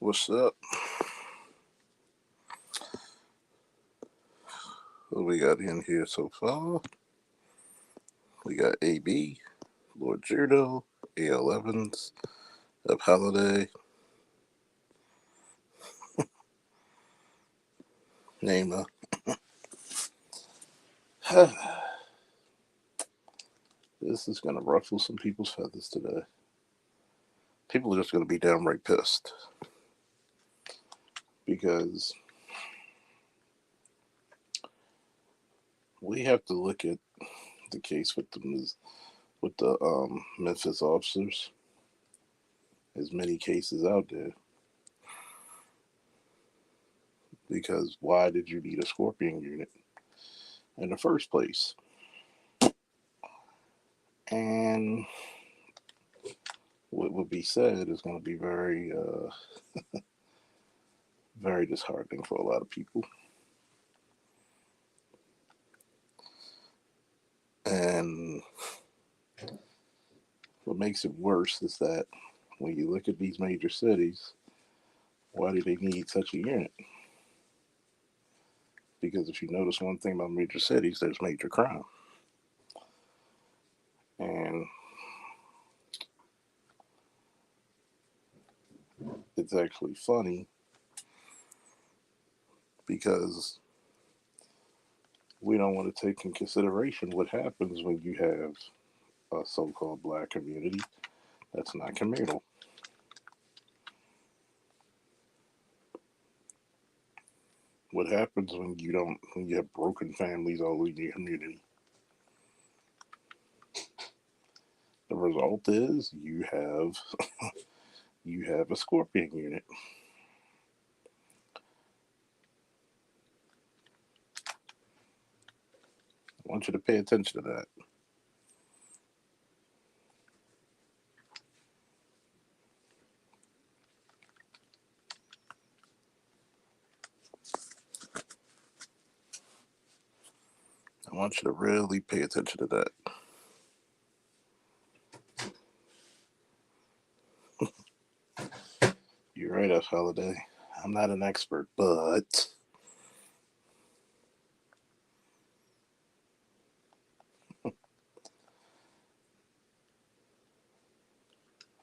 What's up? What we got in here so far? We got AB, Lord Judo, AL Evans, Up Holiday, Naima. This is going to ruffle some people's feathers today. people are just going to be downright pissed because we have to look at the case with the Memphis officers. There's many cases out there. Because why did you need a Scorpion unit in the first place? And what would be said is going to be very, very disheartening for a lot of people. And what makes it worse is that when you look at these major cities, why do they need such a unit? Because if you notice one thing about major cities, there's major crime. And it's actually funny because we don't want to take in consideration what happens when you have a so-called black community that's not communal. What happens when you have broken families all in your community? The result is you have a Scorpion unit. I want you to pay attention to that. I want you to really pay attention to that. You're right, F. Holiday. I'm not an expert, but I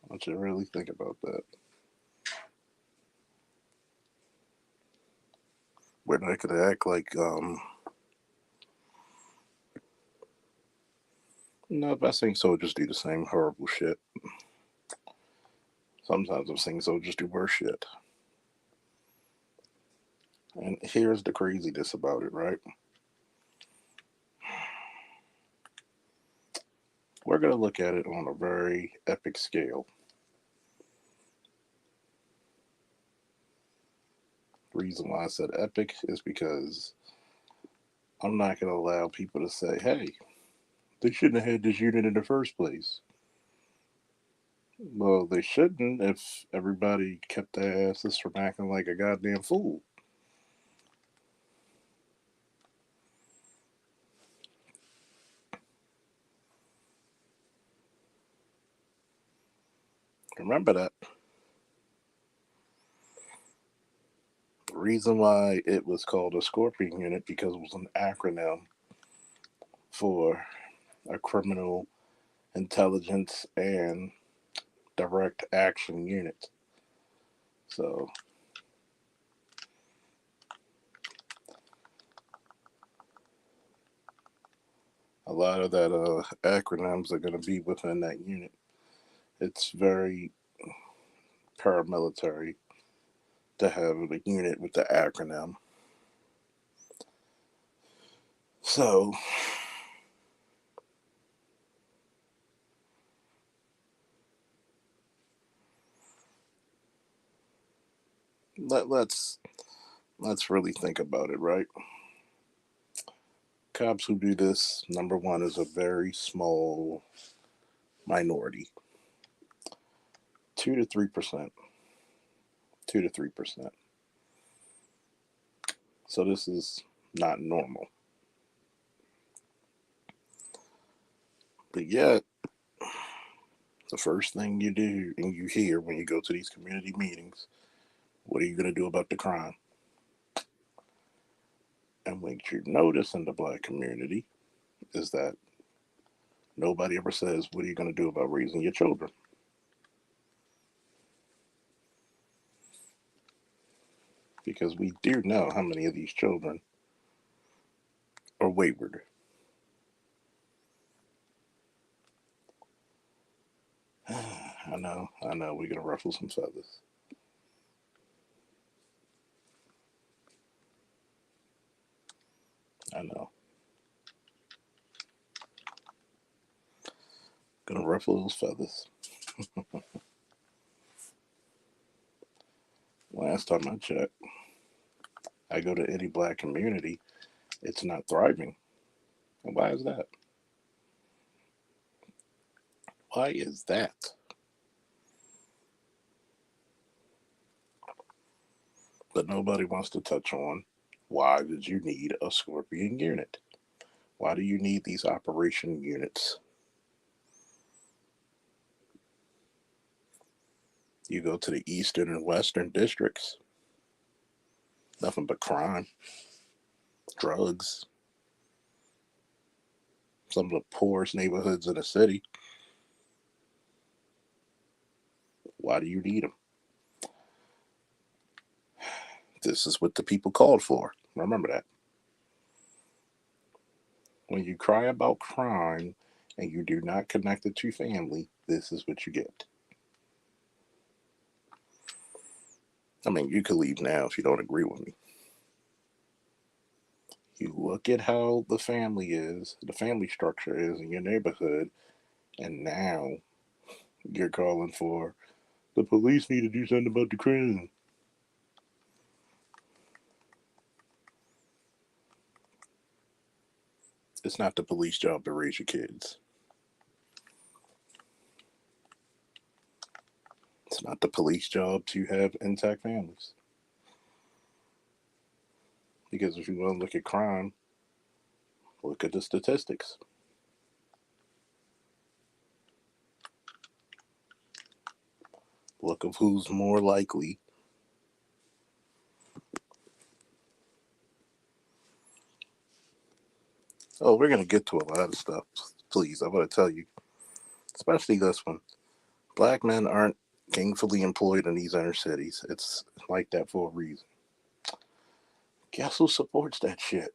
want you to really think about that. We're not going to act like, no, if I sing soldiers do the same horrible shit. Sometimes I'm singing soldiers do worse shit. And here's the craziness about it, right? We're going to look at it on a very epic scale. The reason why I said epic is because I'm not going to allow people to say, hey, they shouldn't have had this unit in the first place. Well, they shouldn't if everybody kept their asses from acting like a goddamn fool. Remember that. The reason why it was called a Scorpion unit because it was an acronym for a criminal intelligence and direct action unit. So a lot of that acronyms are going to be within that unit. It's very paramilitary to have a unit with the acronym. So let's really think about it, right? Cops who do this, number one, is a very small minority. 2 to 3%. 2 to 3%. So this is not normal. But yet, the first thing you do and you hear when you go to these community meetings, what are you going to do about the crime? And what you notice in the black community is that nobody ever says, what are you going to do about raising your children? Because we do know how many of these children are wayward. I know, we're gonna ruffle some feathers. I know. Gonna ruffle those feathers. Last time I checked, I go to any black community, it's not thriving. And why is that? Why is that? But nobody wants to touch on why did you need a scorpion unit? Why do you need these operation units? You go to the eastern and western districts, nothing but crime, drugs, some of the poorest neighborhoods in the city. Why do you need them? This is what the people called for. Remember that. When you cry about crime and you do not connect it to family, this is what you get. I mean, you could leave now if you don't agree with me. You look at how the family structure is in your neighborhood, and now you're calling for the police need to do something about the crime. It's not the police job to raise your kids. It's not the police job to have intact families. Because if you want to look at crime, look at the statistics. Look of who's more likely. Oh, we're gonna get to a lot of stuff. Please, I'm gonna tell you, especially this one. Black men aren't gainfully employed in these inner cities. It's like that for a reason. Guess who supports that shit?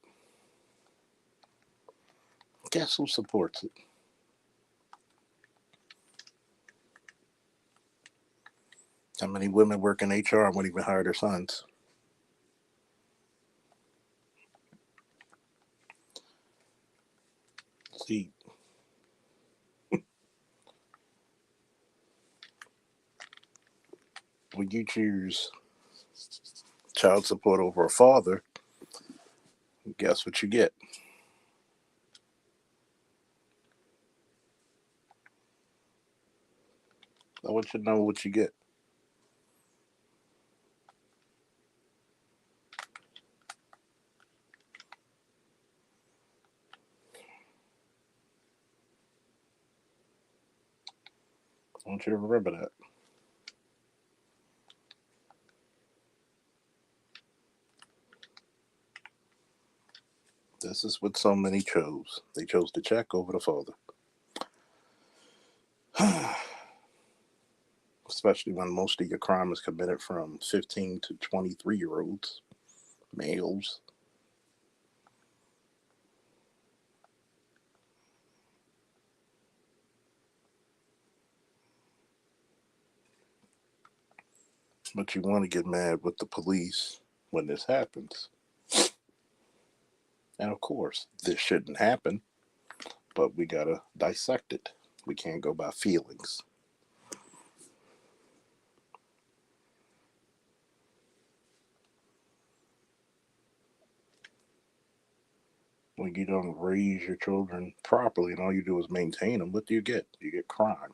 Guess who supports it? How many women work in HR and wouldn't even hire their sons? See, when you choose child support over a father, guess what you get? I want you to know what you get. I want you to remember that. This is what so many chose. They chose the check over the father. Especially when most of your crime is committed from 15 to 23-year olds, males. But you want to get mad with the police when this happens. And of course, this shouldn't happen, but we gotta dissect it. We can't go by feelings. When you don't raise your children properly and all you do is maintain them, what do you get? You get crime.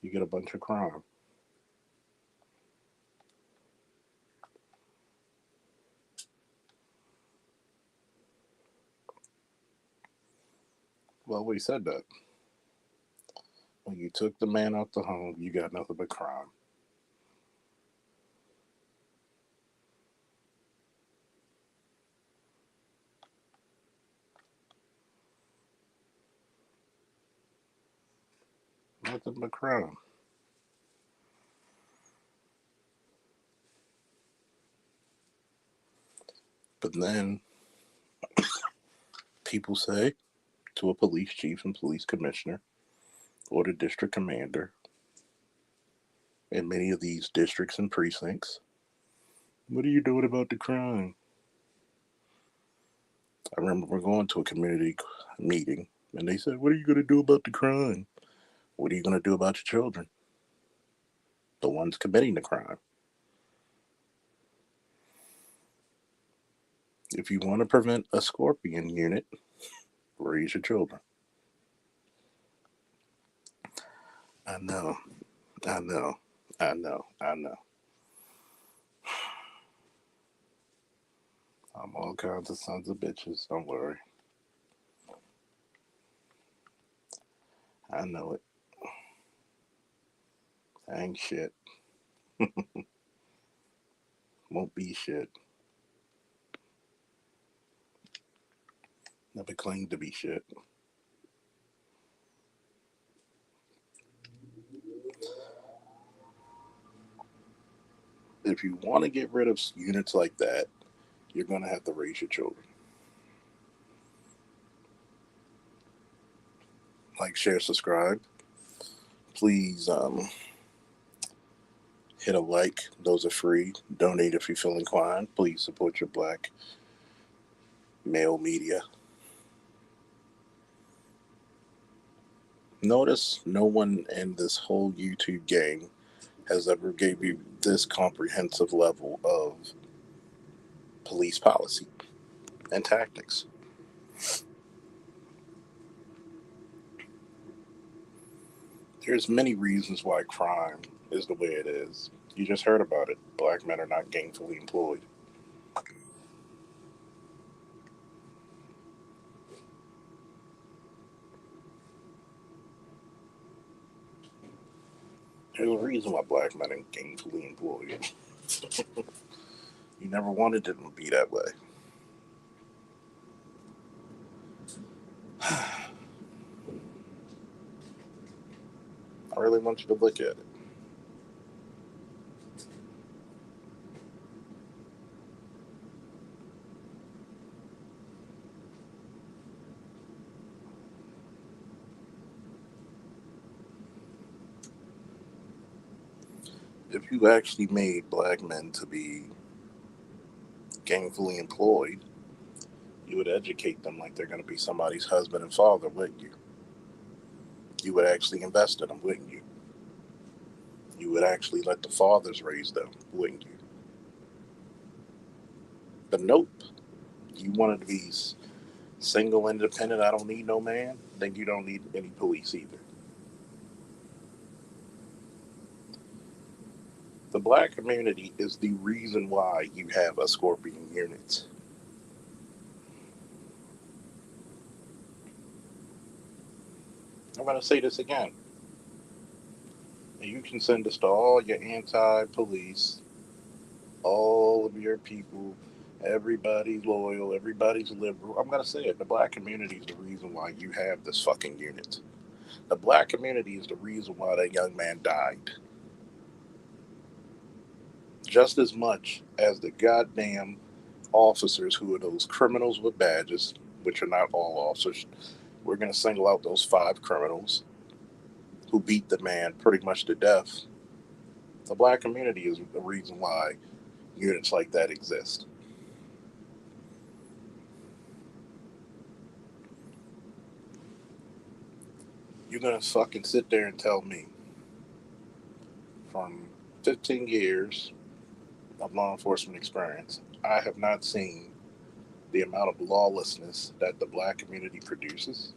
You get a bunch of crime. Well, we said that. When you took the man out the home, you got nothing but crime. Nothing but crime. But then people say to a police chief and police commissioner or the district commander in many of these districts and precincts, what are you doing about the crime? I remember going to a community meeting and they said, what are you going to do about the crime? What are you going to do about your children? The ones committing the crime. If you want to prevent a scorpion unit, raise your children. I know, I know, I know, I know. I'm all kinds of sons of bitches. Don't worry. I know it. I ain't shit. Won't be shit. Never claimed to be shit. If you want to get rid of units like that, you're going to have to raise your children. Like, share, subscribe. Please hit a like. Those are free. Donate if you feel inclined. Please support your black male media. Notice no one in this whole YouTube game has ever gave you this comprehensive level of police policy and tactics. There's many reasons why crime is the way it is. You just heard about it. Black men are not gainfully employed. There's a reason why black men are gainfully employed. You never wanted it to be that way. I really want you to look at it. If you actually made black men to be gainfully employed, you would educate them like they're going to be somebody's husband and father, wouldn't you? You would actually invest in them, wouldn't you? You would actually let the fathers raise them, wouldn't you? But nope. You wanted to be single, independent, I don't need no man, then you don't need any police either. The black community is the reason why you have a scorpion unit. I'm going to say this again. And you can send this to all your anti police, all of your people, everybody's loyal, everybody's liberal. I'm going to say it. The black community is the reason why you have this fucking unit. The black community is the reason why that young man died. Just as much as the goddamn officers who are those criminals with badges, which are not all officers. We're going to single out those 5 criminals who beat the man pretty much to death. The black community is the reason why units like that exist. You're going to fucking sit there and tell me from 15 years of law enforcement experience, I have not seen the amount of lawlessness that the black community produces?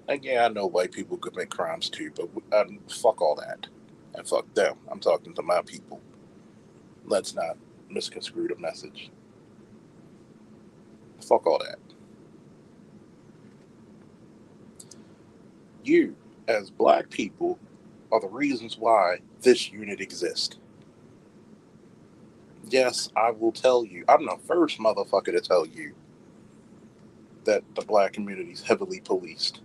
And yeah, I know white people commit crimes too, but fuck all that. And fuck them. I'm talking to my people. Let's not misconstrue the message. Fuck all that. You, as black people, are the reasons why this unit exists. Yes, I will tell you. I'm the first motherfucker to tell you that the black community is heavily policed.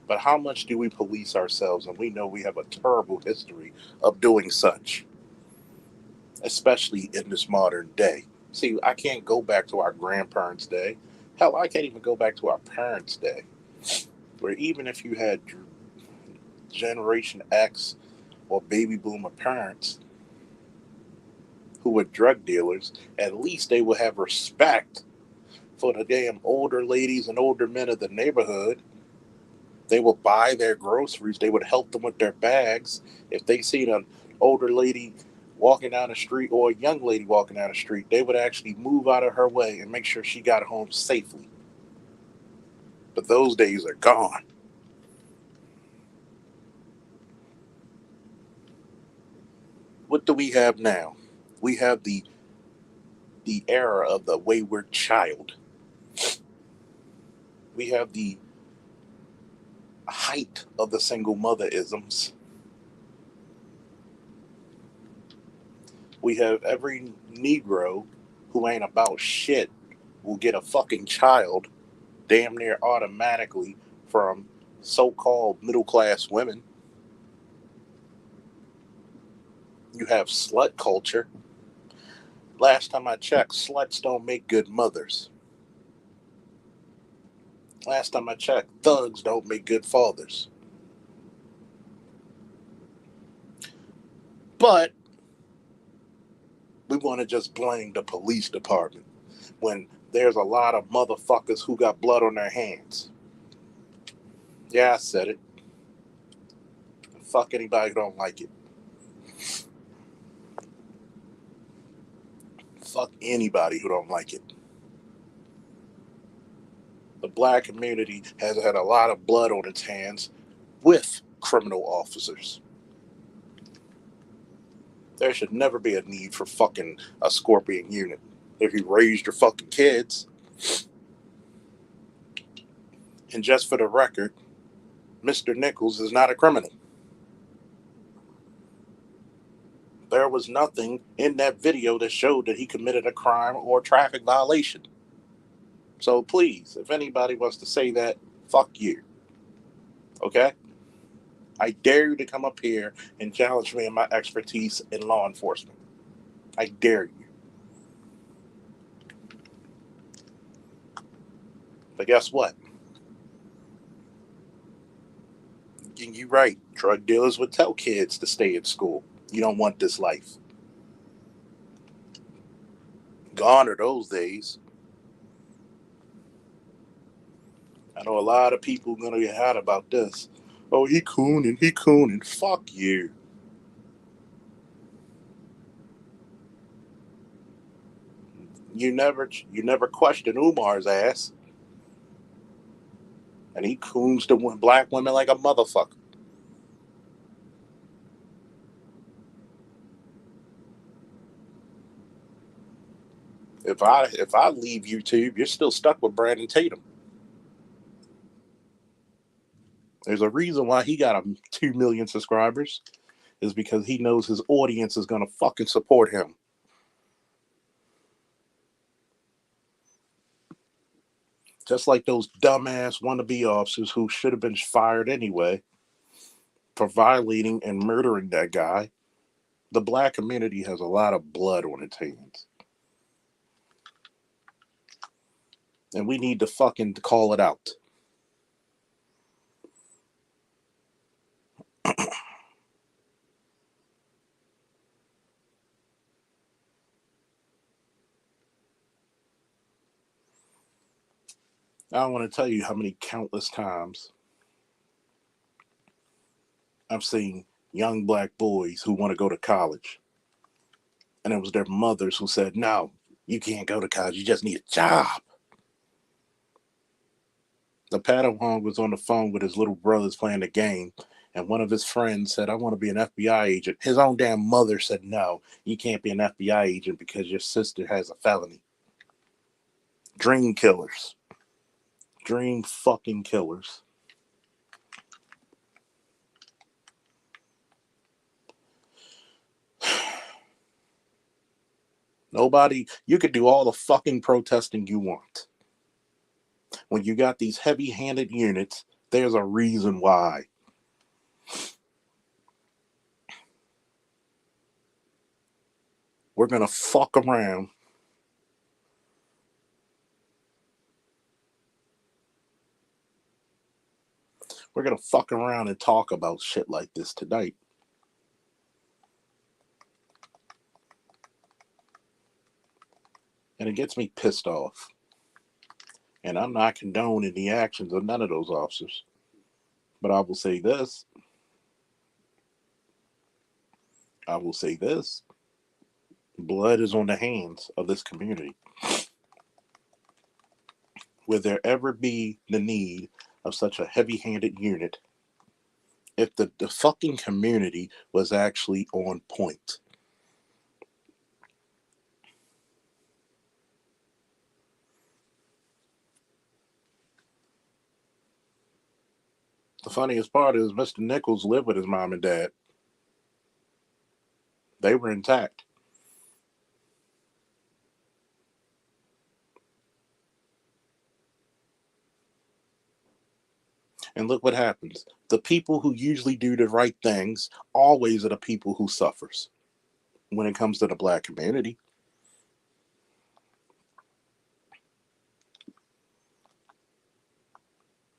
But how much do we police ourselves? And we know we have a terrible history of doing such. especially in this modern day. See, I can't go back to our grandparents' day. Hell, I can't even go back to our parents' day, where even if you had Generation X or baby boomer parents who were drug dealers, at least they would have respect for the damn older ladies and older men of the neighborhood. They would buy their groceries. They would help them with their bags. If they seen an older lady walking down the street or a young lady walking down the street, they would actually move out of her way and make sure she got home safely. But those days are gone. What do we have now? We have the era of the wayward child. We have the height of the single mother isms. We have every Negro who ain't about shit will get a fucking child damn near automatically from so called middle class women. You have slut culture. Last time I checked, sluts don't make good mothers. Last time I checked, thugs don't make good fathers. But we want to just blame the police department when there's a lot of motherfuckers who got blood on their hands. Yeah, I said it. Fuck anybody who don't like it. Fuck anybody who don't like it. The black community has had a lot of blood on its hands with criminal officers. There should never be a need for fucking a scorpion unit. If you raised your fucking kids, and just for the record, Mr. Nichols is not a criminal. There was nothing in that video that showed that he committed a crime or traffic violation. So please, if anybody wants to say that, fuck you. Okay? I dare you to come up here and challenge me in my expertise in law enforcement. I dare you. But guess what? You're right. Drug dealers would tell kids to stay in school. You don't want this life. Gone are those days. I know a lot of people are gonna get hot about this. Oh, he cooning. Fuck you. You never question Umar's ass, and he coons to black women like a motherfucker. If I leave YouTube, you're still stuck with Brandon Tatum. There's a reason why he got 2 million subscribers. Is because he knows his audience is gonna fucking support him. Just like those dumbass wannabe officers who should have been fired anyway for violating and murdering that guy. The black community has a lot of blood on its hands. And we need to fucking call it out. I don't want to tell you how many countless times I've seen young black boys who want to go to college. And it was their mothers who said, no, you can't go to college. You just need a job. The Padawan was on the phone with his little brothers playing the game, and one of his friends said, I want to be an FBI agent. His own damn mother said, no, you can't be an FBI agent because your sister has a felony. Dream killers. Dream fucking killers. Nobody, you could do all the fucking protesting you want. When you got these heavy handed units, there's a reason why. we're going to fuck around. We're going to fuck around and talk about shit like this tonight. And it gets me pissed off. And I'm not condoning the actions of none of those officers. But I will say this. Blood is on the hands of this community. Will there ever be the need of such a heavy-handed unit if the fucking community was actually on point? The funniest part is Mr. Nichols lived with his mom and dad. They were intact. And look what happens. The people who usually do the right things always are the people who suffers when it comes to the black community.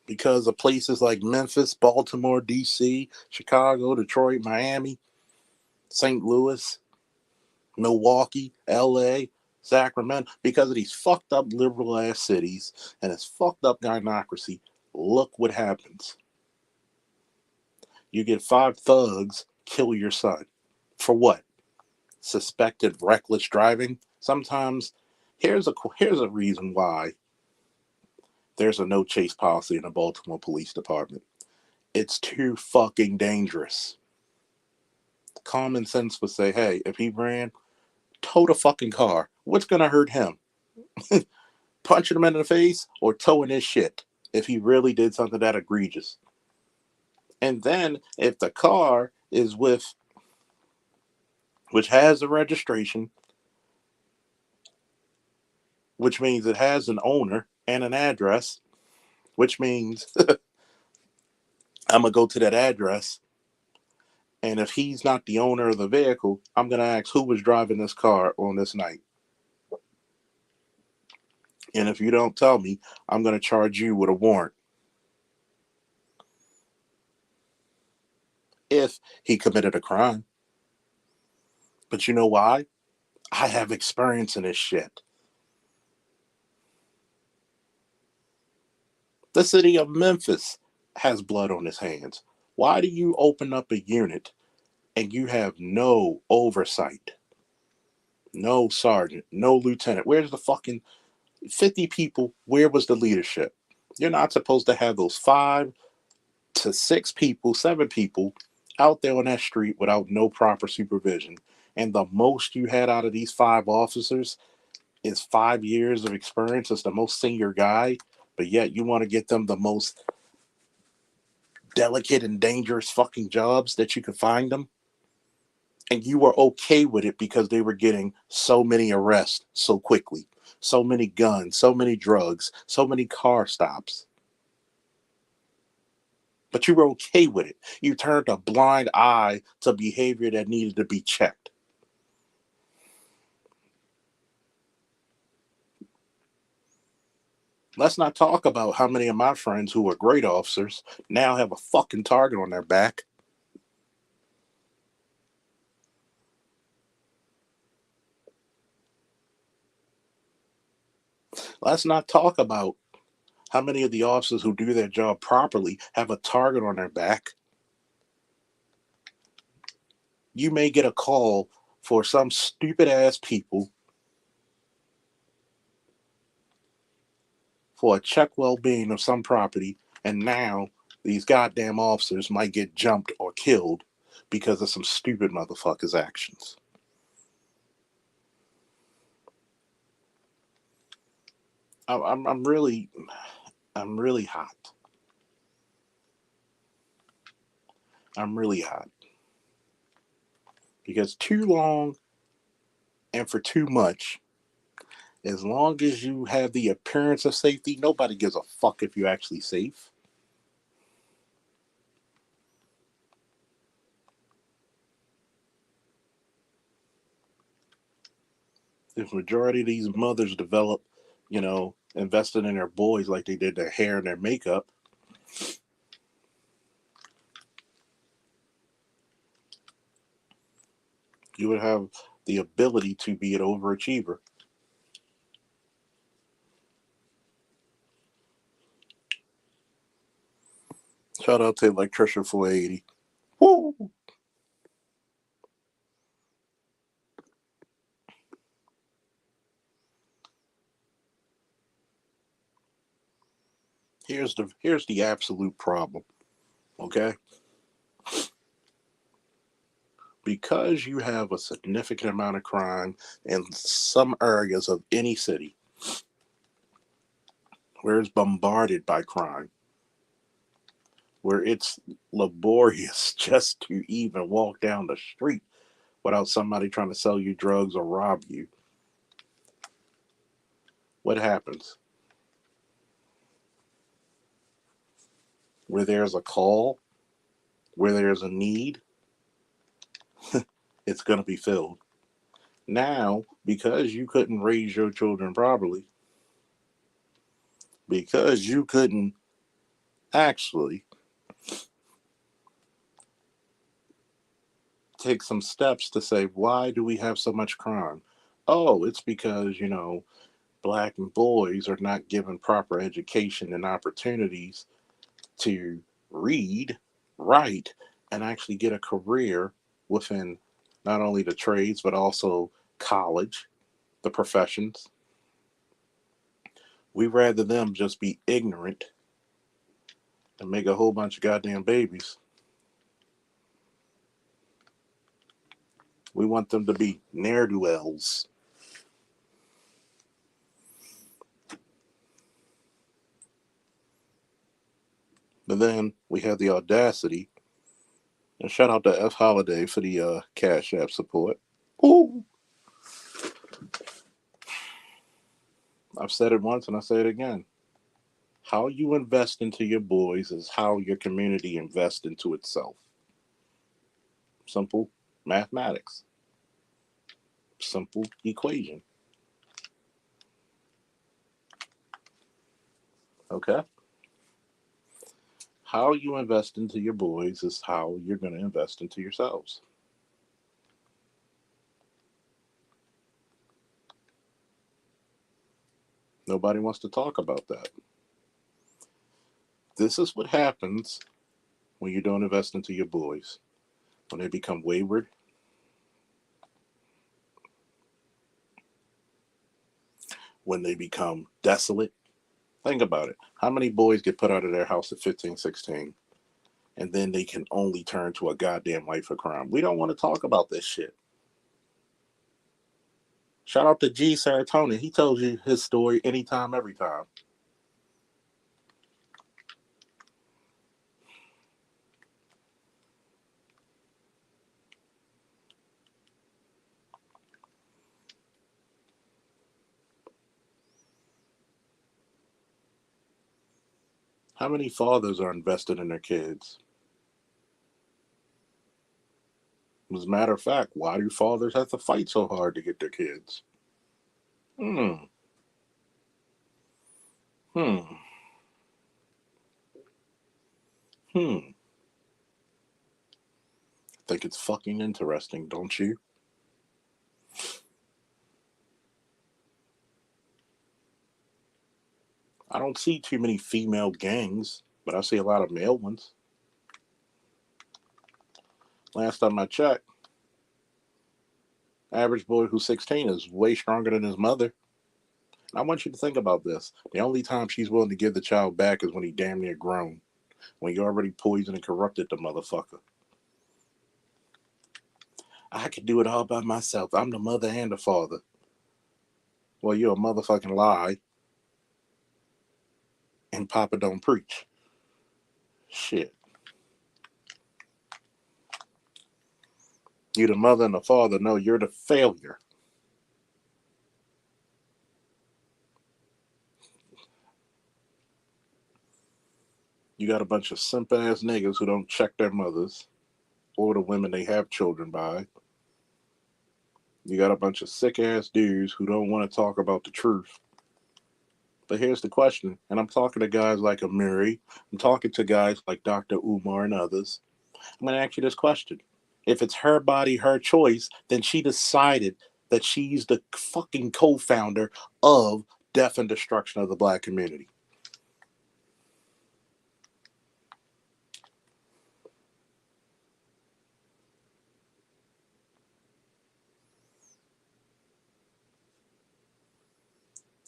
Because of places like Memphis, Baltimore, D.C., Chicago, Detroit, Miami, St. Louis, Milwaukee, L.A., Sacramento, because of these fucked up liberal ass cities and its fucked up gynocracy, look what happens. You get 5 thugs kill your son. For what? Suspected reckless driving? Sometimes here's a reason why there's a no chase policy in the Baltimore Police Department. It's too fucking dangerous. Common sense would say, hey, if he ran, tow the fucking car. What's gonna hurt him? Punching him in the face or towing his shit if he really did something that egregious. And then if the car is which has a registration, which means it has an owner and an address, which means I'm gonna go to that address, and if he's not the owner of the vehicle, I'm gonna ask who was driving this car on this night. And if you don't tell me, I'm gonna charge you with a warrant. If he committed a crime. But you know why? I have experience in this shit. The city of Memphis has blood on its hands. Why do you open up a unit and you have no oversight? No sergeant, no lieutenant. Where's the fucking 50 people? Where was the leadership? You're not supposed to have those 5 to 6 people, 7 people out there on that street without no proper supervision. And the most you had out of these 5 officers is 5 years of experience as the most senior guy, but yet you want to get them the most delicate and dangerous fucking jobs that you could find them. And you were okay with it because they were getting so many arrests so quickly, so many guns, so many drugs, so many car stops. But you were okay with it. You turned a blind eye to behavior that needed to be checked. Let's not talk about how many of my friends who were great officers now have a fucking target on their back. Let's not talk about how many of the officers who do their job properly have a target on their back. You may get a call for some stupid ass people for a check well-being of some property, and now these goddamn officers might get jumped or killed because of some stupid motherfuckers' actions. I'm really hot. I'm really hot because too long and for too much, as long as you have the appearance of safety, nobody gives a fuck if you're actually safe. If majority of these mothers develop, invested in their boys like they did their hair and their makeup, you would have the ability to be an overachiever. Shout out to Electrician 480. Woo! Here's the absolute problem. Okay? Because you have a significant amount of crime in some areas of any city where it's bombarded by crime, where it's laborious just to even walk down the street without somebody trying to sell you drugs or rob you. What happens? Where there's a call, where there's a need, it's going to be filled. Now, because you couldn't raise your children properly, because you couldn't actually take some steps to say, why do we have so much crime? Oh, it's because, black boys are not given proper education and opportunities to read, write, and actually get a career within not only the trades, but also college, the professions. We rather them just be ignorant and make a whole bunch of goddamn babies. We want them to be ne'er-do-wells. But then we have the audacity, and shout out to F Holiday for the Cash App support. Ooh. I've said it once and I say it again. How you invest into your boys is how your community invests into itself. Simple mathematics. Simple equation. Okay? How you invest into your boys is how you're going to invest into yourselves. Nobody wants to talk about that. This is what happens when you don't invest into your boys. When they become wayward, when they become desolate. Think about it. How many boys get put out of their house at 15, 16, and then they can only turn to a goddamn life of crime? We don't want to talk about this shit. Shout out to G Serotonin. He tells you his story anytime, every time. How many fathers are invested in their kids? As a matter of fact, why do fathers have to fight so hard to get their kids? Hmm. Hmm. Hmm. I think it's fucking interesting, don't you? I don't see too many female gangs, but I see a lot of male ones. Last time I checked, average boy who's 16 is way stronger than his mother. I want you to think about this. The only time she's willing to give the child back is when he damn near grown, when you already poisoned and corrupted the motherfucker. I can do it all by myself. I'm the mother and the father. Well, you're a motherfucking lie, and Papa don't preach. Shit. You the mother and the father. No, you're the failure. You got a bunch of simp ass niggas who don't check their mothers or the women they have children by. You got a bunch of sick ass dudes who don't want to talk about the truth. But here's the question, and I'm talking to guys like Amiri, I'm talking to guys like Dr. Umar and others. I'm going to ask you this question. If it's her body, her choice, then she decided that she's the fucking co founder of death and destruction of the black community.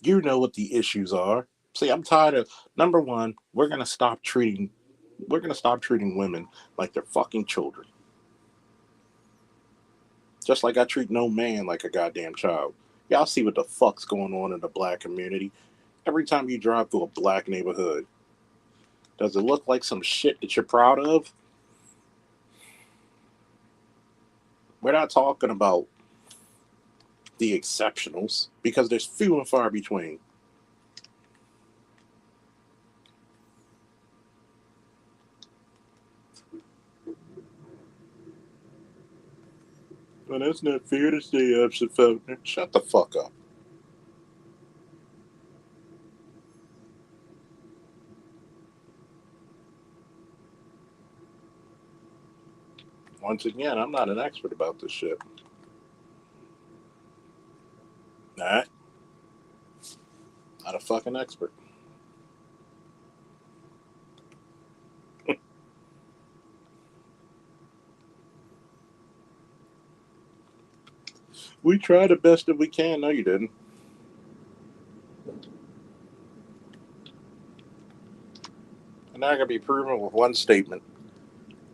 You know what the issues are. See, I'm tired of number one, we're gonna stop treating women like they're fucking children. Just like I treat no man like a goddamn child. Y'all see what the fuck's going on in the black community. Every time you drive through a black neighborhood, does it look like some shit that you're proud of? We're not talking about the exceptionals because there's few and far between. Well, that's not fair to say, absent Faulkner. Shut the fuck up. Once again, I'm not an expert about this shit. Alright? Not a fucking expert. We try the best that we can. No, you didn't. And that can be proven with one statement.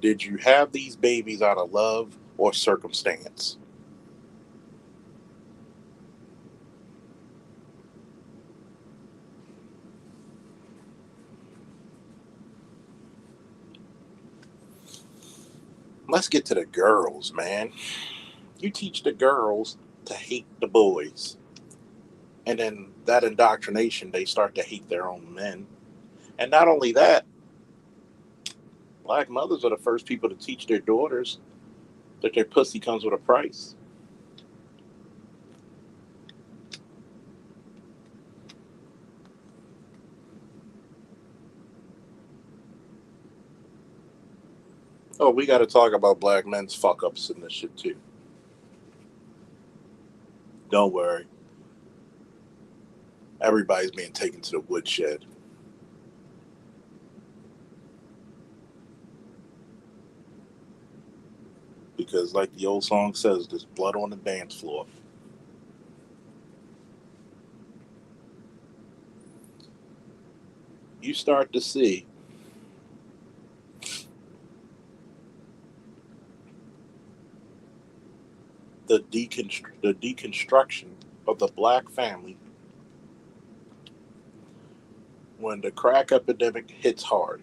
Did you have these babies out of love or circumstance? Let's get to the girls, man. You teach the girls to hate the boys. And then that indoctrination, they start to hate their own men. And not only that, black mothers are the first people to teach their daughters that their pussy comes with a price. Oh, we got to talk about black men's fuck ups in this shit too. Don't worry. Everybody's being taken to the woodshed. Because, like the old song says, there's blood on the dance floor. You start to see the deconstruction of the black family when the crack epidemic hits hard.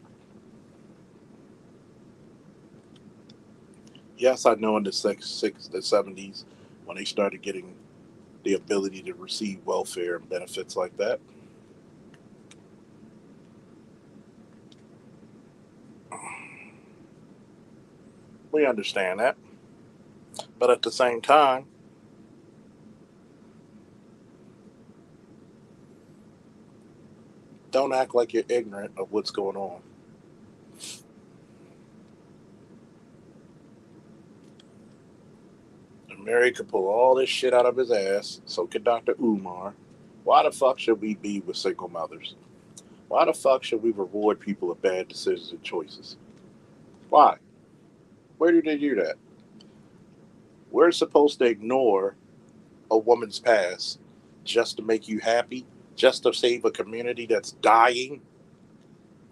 Yes, I know in the 70s when they started getting the ability to receive welfare and benefits like that. We understand that. But at the same time, don't act like you're ignorant of what's going on. And Mary could pull all this shit out of his ass, so could Dr. Umar. Why the fuck should we be with single mothers? Why the fuck should we reward people with bad decisions and choices? Why? Where do they do that? We're supposed to ignore a woman's past just to make you happy, just to save a community that's dying,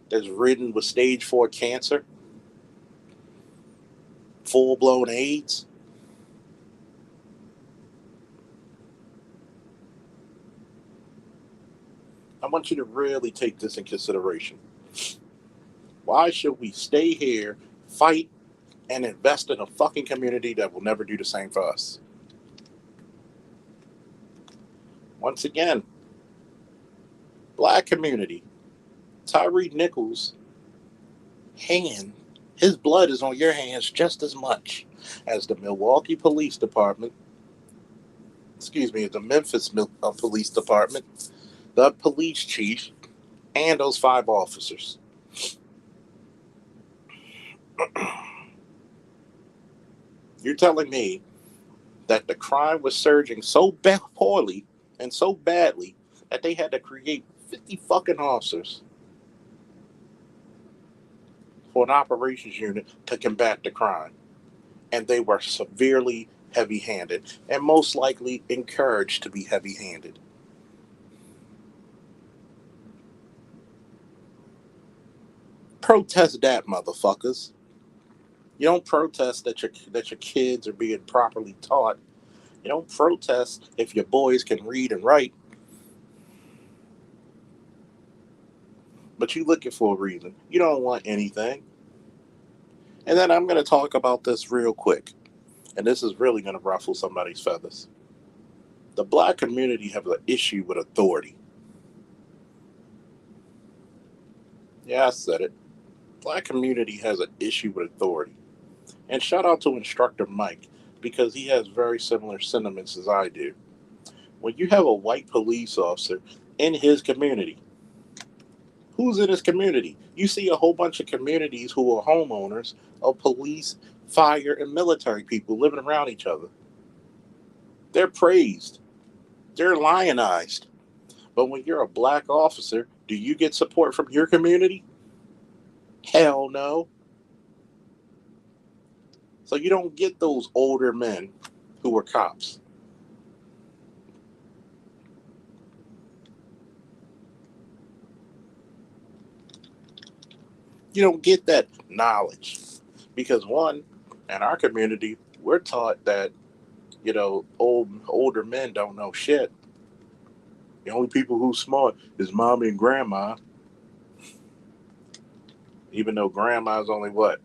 that's ridden with stage 4 cancer, full blown AIDS. I want you to really take this in consideration. Why should we stay here, fight, and invest in a fucking community that will never do the same for us? Once again, black community, Tyree Nichols' hand, his blood is on your hands just as much as the Milwaukee Police Department, the Memphis Police Department, the police chief, and those 5 officers. You're telling me that the crime was surging so poorly and so badly that they had to create 50 fucking officers for an operations unit to combat the crime. And they were severely heavy handed and most likely encouraged to be heavy handed. Protest that, motherfuckers. You don't protest that your kids are being properly taught. You don't protest if your boys can read and write, but you looking for a reason. You don't want anything. And then I'm going to talk about this real quick, and this is really going to ruffle somebody's feathers. The black community have an issue with authority. Yeah, I said it. Black community has an issue with authority. And shout out to Instructor Mike because he has very similar sentiments as I do. When you have a white police officer in his community, who's in his community? You see a whole bunch of communities who are homeowners of police, fire, and military people living around each other. They're praised, they're lionized. But when you're a black officer, do you get support from your community? Hell no. So you don't get those older men who were cops. You don't get that knowledge because one, in our community, we're taught that older men don't know shit. The only people who smart is mommy and grandma, even though grandma's only what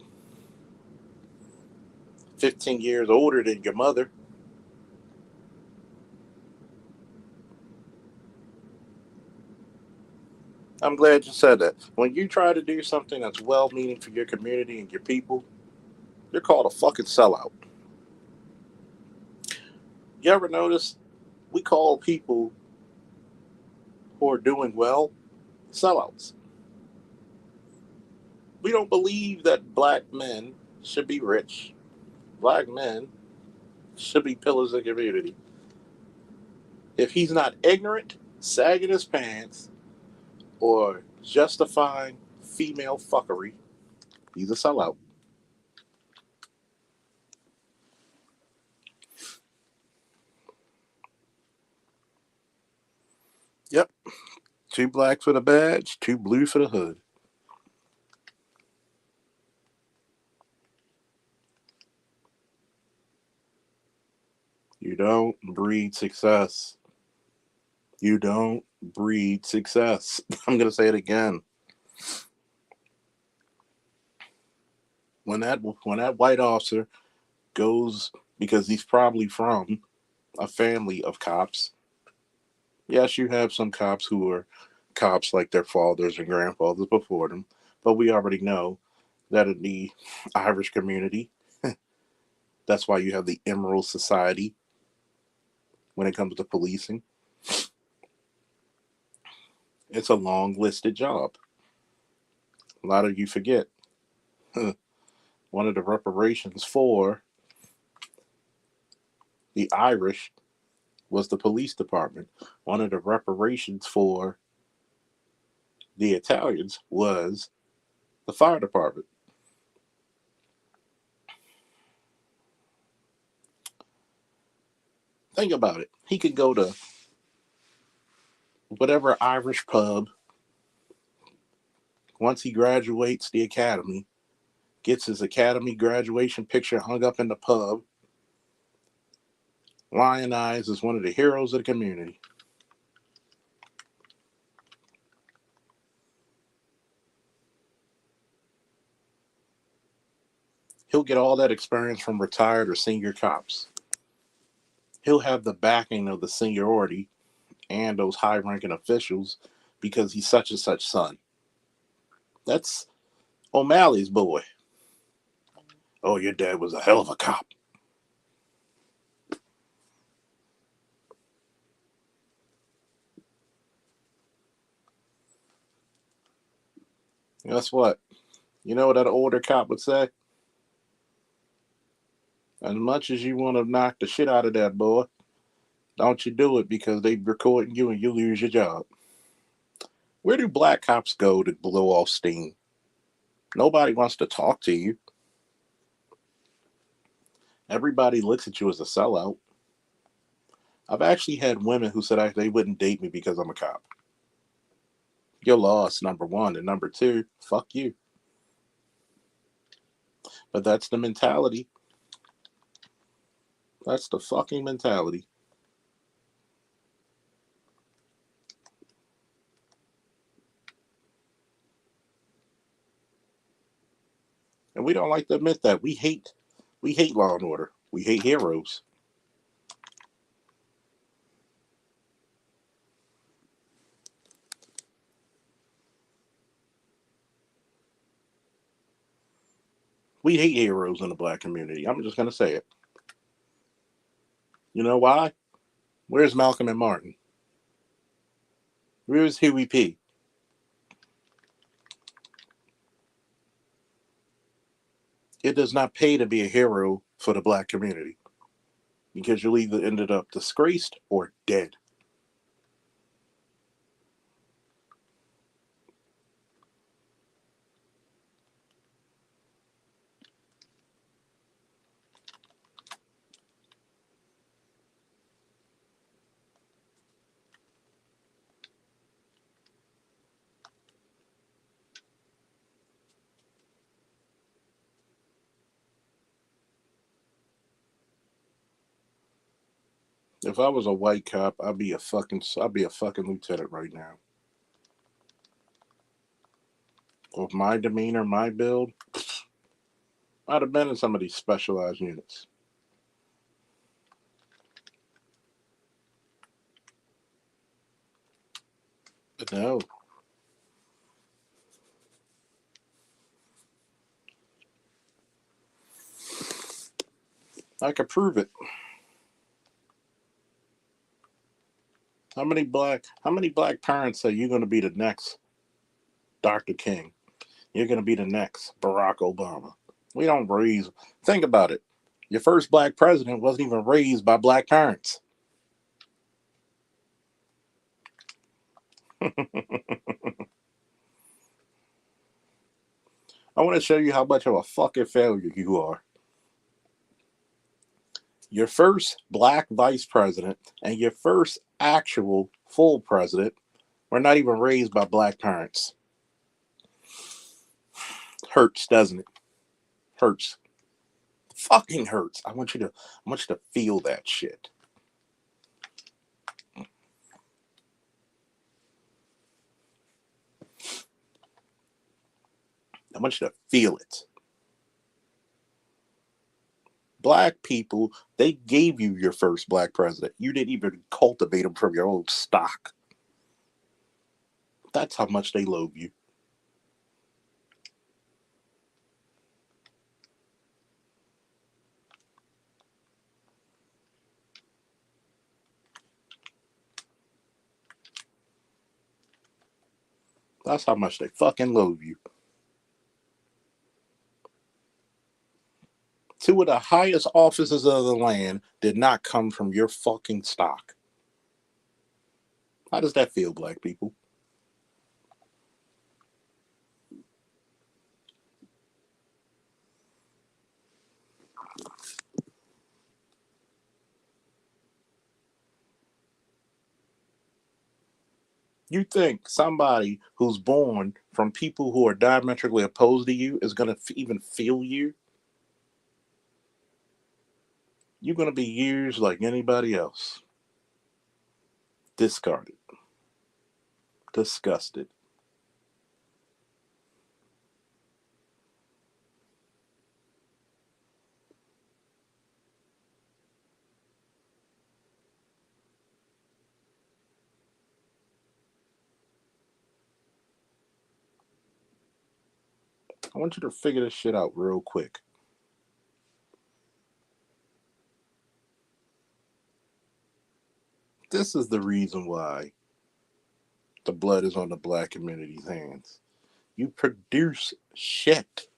15 years older than your mother. I'm glad you said that. When you try to do something that's well-meaning for your community and your people, you're called a fucking sellout. You ever notice we call people who are doing well sellouts? We don't believe that black men should be rich. Black men should be pillars of the community. If he's not ignorant, sagging his pants, or justifying female fuckery, he's a sellout. Yep. Two black for the badge, two blue for the hood. You don't breed success. You don't breed success. I'm going to say it again. When that white officer goes because he's probably from a family of cops. Yes, you have some cops who are cops like their fathers and grandfathers before them, but we already know that in the Irish community, that's why you have the Emerald Society when it comes to policing. It's a long listed job. A lot of you forget. One of the reparations for the Irish was the police department. One of the reparations for the Italians was the fire department. Think about it. He could go to whatever Irish pub once he graduates the academy, gets his academy graduation picture hung up in the pub, lionized as one of the heroes of the community. He'll get all that experience from retired or senior cops. He'll have the backing of the seniority and those high ranking officials because he's such and such son. That's O'Malley's boy. Oh, your dad was a hell of a cop. Guess what? You know what that older cop would say? As much as you want to knock the shit out of that boy, don't you do it because they recording you and you lose your job. Where do black cops go to blow off steam? Nobody wants to talk to you. Everybody looks at you as a sellout. I've actually had women who said they wouldn't date me because I'm a cop. You're lost, number one. And number two, fuck you. But that's the mentality. That's the fucking mentality. And we don't like to admit that. We hate law and order. We hate heroes. We hate heroes in the black community. I'm just gonna say it. You know why? Where's Malcolm and Martin? Where's Huey P? It does not pay to be a hero for the black community because you'll either ended up disgraced or dead. If I was a white cop, I'd be a fucking lieutenant right now. With my demeanor, my build, I'd have been in some of these specialized units. But no, I could prove it. How many black parents say you're gonna be the next Dr. King? You're gonna be the next Barack Obama. We don't raise think about it. Your first black president wasn't even raised by black parents. I want to show you how much of a fucking failure you are. Your first black vice president and your first actual full president were not even raised by black parents. Hurts, doesn't it? Hurts. Fucking hurts. I want you to feel that shit. I want you to feel it. Black people, they gave you your first black president. You didn't even cultivate them from your own stock. That's how much they loathe you. That's how much they fucking loathe you. Two of the highest offices of the land did not come from your fucking stock. How does that feel, black people? You think somebody who's born from people who are diametrically opposed to you is going to even feel you? You're going to be used like anybody else. Discarded. Disgusted. I want you to figure this shit out real quick. This is the reason why the blood is on the black community's hands. You produce shit.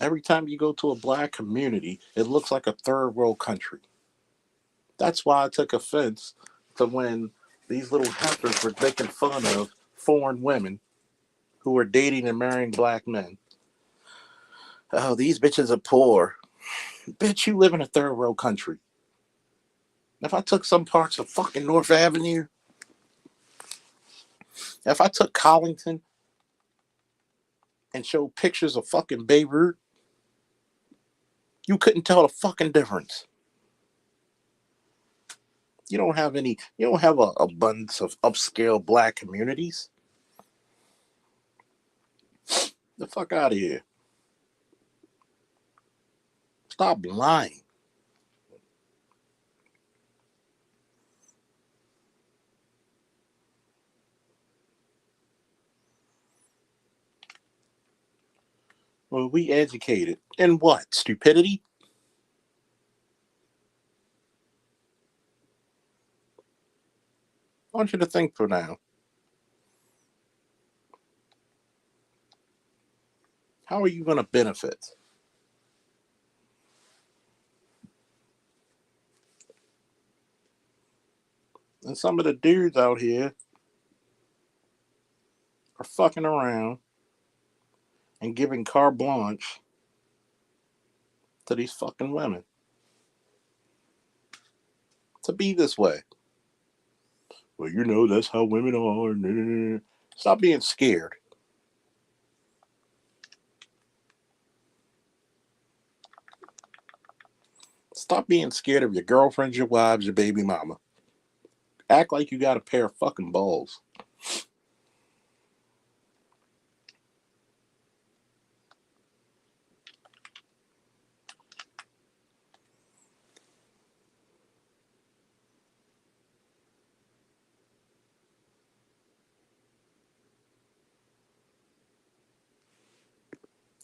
Every time you go to a black community, it looks like a third world country. That's why I took offense to when these little heifers were making fun of foreign women who were dating and marrying black men. Oh, these bitches are poor. Bitch, you live in a third world country. If I took some parts of fucking North Avenue, if I took Collington and showed pictures of fucking Beirut, you couldn't tell the fucking difference. You don't have a abundance of upscale black communities. The fuck out of here. Stop lying. Well, we educated. In what? Stupidity? I want you to think for now. How are you going to benefit? And some of the dudes out here are fucking around and giving carte blanche to these fucking women to be this way. Well, you know, that's how women are. Stop being scared. Stop being scared of your girlfriends, your wives, your baby mama. Act like you got a pair of fucking balls.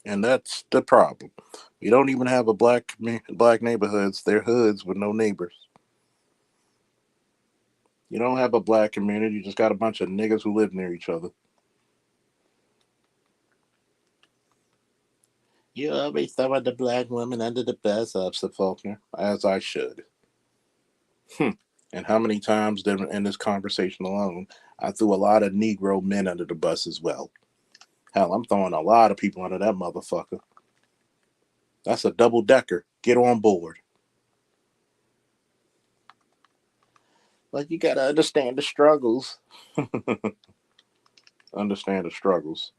And that's the problem. You don't even have a black neighborhoods. They're hoods with no neighbors. You don't have a black community. You just got a bunch of niggas who live near each other. You always throw the black women under the bus, Officer Faulkner, as I should. And how many times in this conversation alone, I threw a lot of Negro men under the bus as well. Hell, I'm throwing a lot of people under that motherfucker. That's a double decker. Get on board. Like, you gotta understand the struggles. Understand the struggles.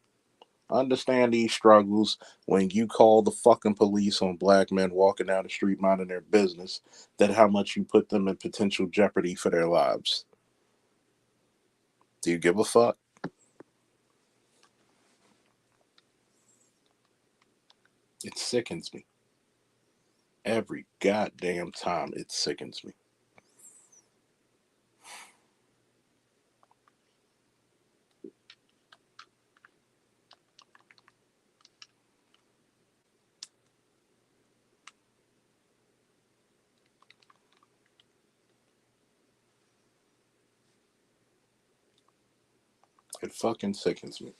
Understand these struggles when you call the fucking police on black men walking down the street minding their business, that how much you put them in potential jeopardy for their lives. Do you give a fuck? It sickens me. Every goddamn time it sickens me. It fucking sickens me.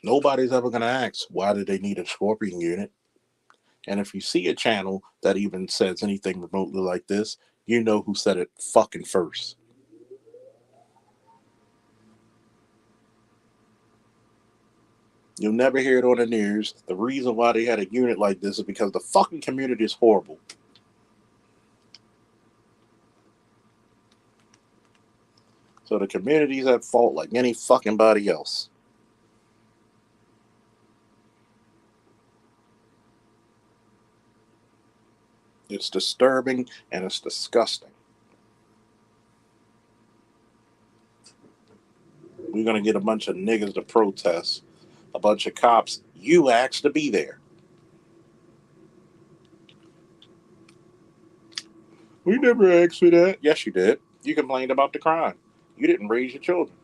Nobody's ever gonna ask why do they need a scorpion unit. And if you see a channel that even says anything remotely like this, you know who said it fucking first. You'll never hear it on the news. The reason why they had a unit like this is because the fucking community is horrible. So the community's at fault like any fucking body else. It's disturbing and it's disgusting. We're gonna get a bunch of niggas to protest, a bunch of cops. You asked to be there. We never asked for that. Yes, you did. You complained about the crime. You didn't raise your children.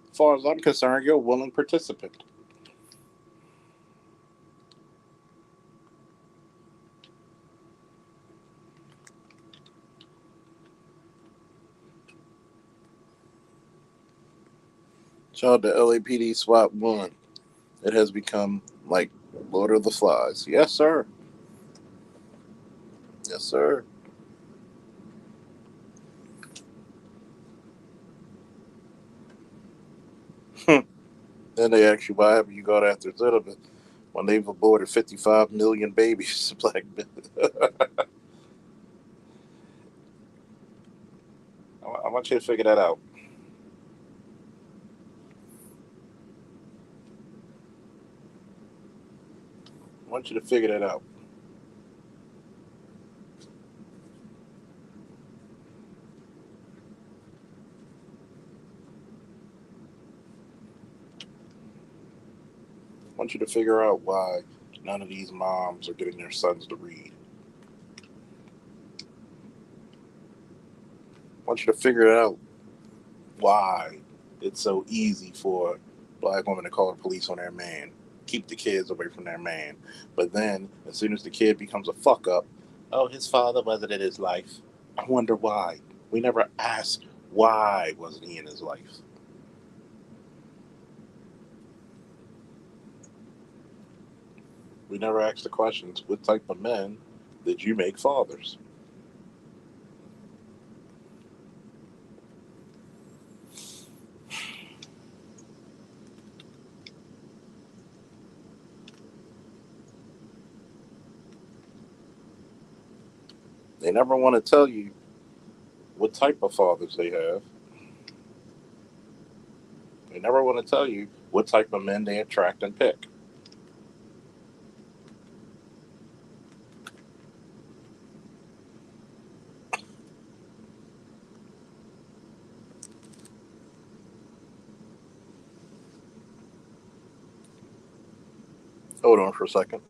As far as I'm concerned, you're a willing participant. Shout out to LAPD SWAT 1. It has become like Lord of the Flies. Yes, sir. Yes, sir. Then they ask you why haven't you gone after Cinnamon when they've aborted 55 million babies? Black men. I want you to figure that out. I want you to figure that out. I want you to figure out why none of these moms are getting their sons to read. I want you to figure out why it's so easy for black women to call the police on their man, keep the kids away from their man. But then, as soon as the kid becomes a fuck up, oh, his father wasn't in his life. I wonder why. We never asked why wasn't he in his life. We never asked the questions: what type of men did you make fathers? They never want to tell you what type of fathers they have. They never want to tell you what type of men they attract and pick. Hold on for a second.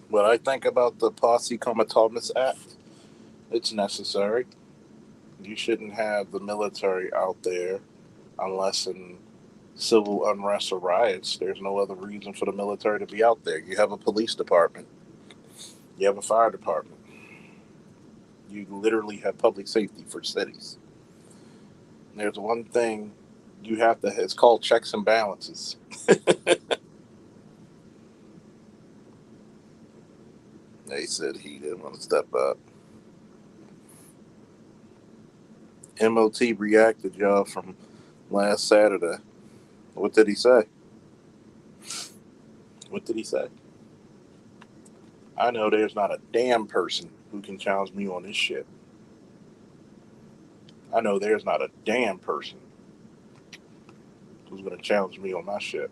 What I think about the Posse Coma Act, it's necessary. You shouldn't have the military out there unless in civil unrest or riots. There's no other reason for the military to be out there. You have a police department, you have a fire department, you literally have public safety for cities. There's one thing you have to, it's called checks and balances. They said he didn't want to step up. MOT reacted, y'all, from last Saturday. What did he say? What did he say? I know there's not a damn person who can challenge me on this shit. I know there's not a damn person who's going to challenge me on my shit.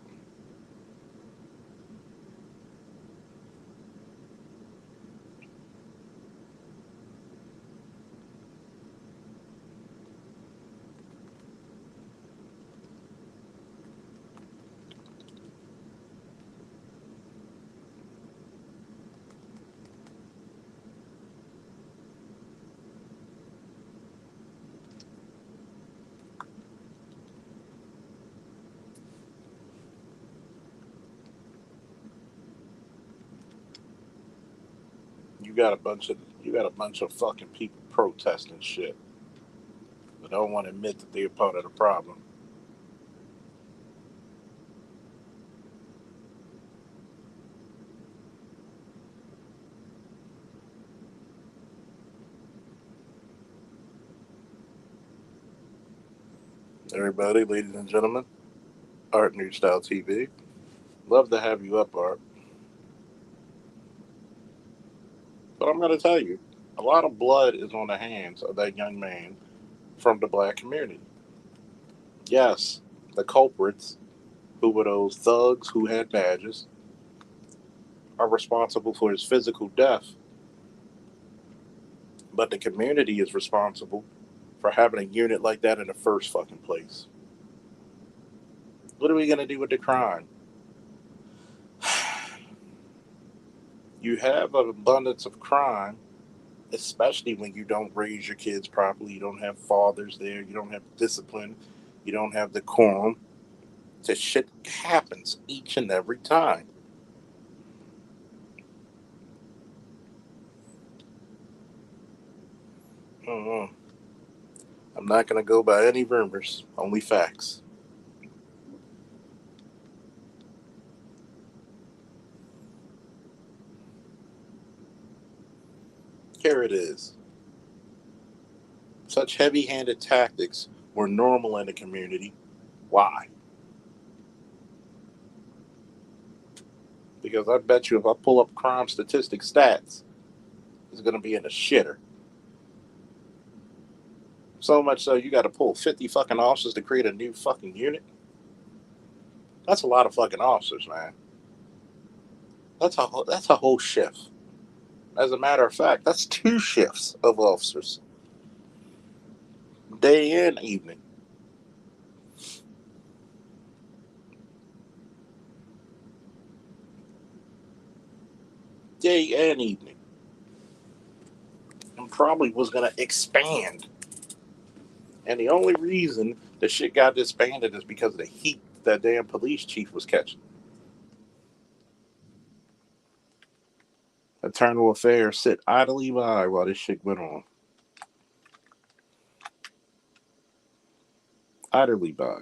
You got a bunch of fucking people protesting shit, but don't want to admit that they're part of the problem. Everybody, ladies and gentlemen, Art New Style TV. Love to have you up, Art. But I'm going to tell you, a lot of blood is on the hands of that young man from the black community. Yes, the culprits, who were those thugs who had badges, are responsible for his physical death, but the community is responsible for having a unit like that in the first fucking place. What are we going to do with the crime? You have an abundance of crime, especially when you don't raise your kids properly. You don't have fathers there. You don't have discipline. You don't have decorum. This shit happens each and every time. Mm-mm. I'm not going to go by any rumors, only facts. Here it is. Such heavy handed tactics were normal in the community. Why? Because I bet you if I pull up crime statistic stats, it's going to be in the shitter. So much so you got to pull 50 fucking officers to create a new fucking unit. That's a lot of fucking officers, man. That's a whole shift. As a matter of fact, that's two shifts of officers, day and evening. Day and evening. And probably was going to expand. And the only reason the shit got disbanded is because of the heat that damn police chief was catching. Internal affairs sit idly by while this shit went on. Idly by.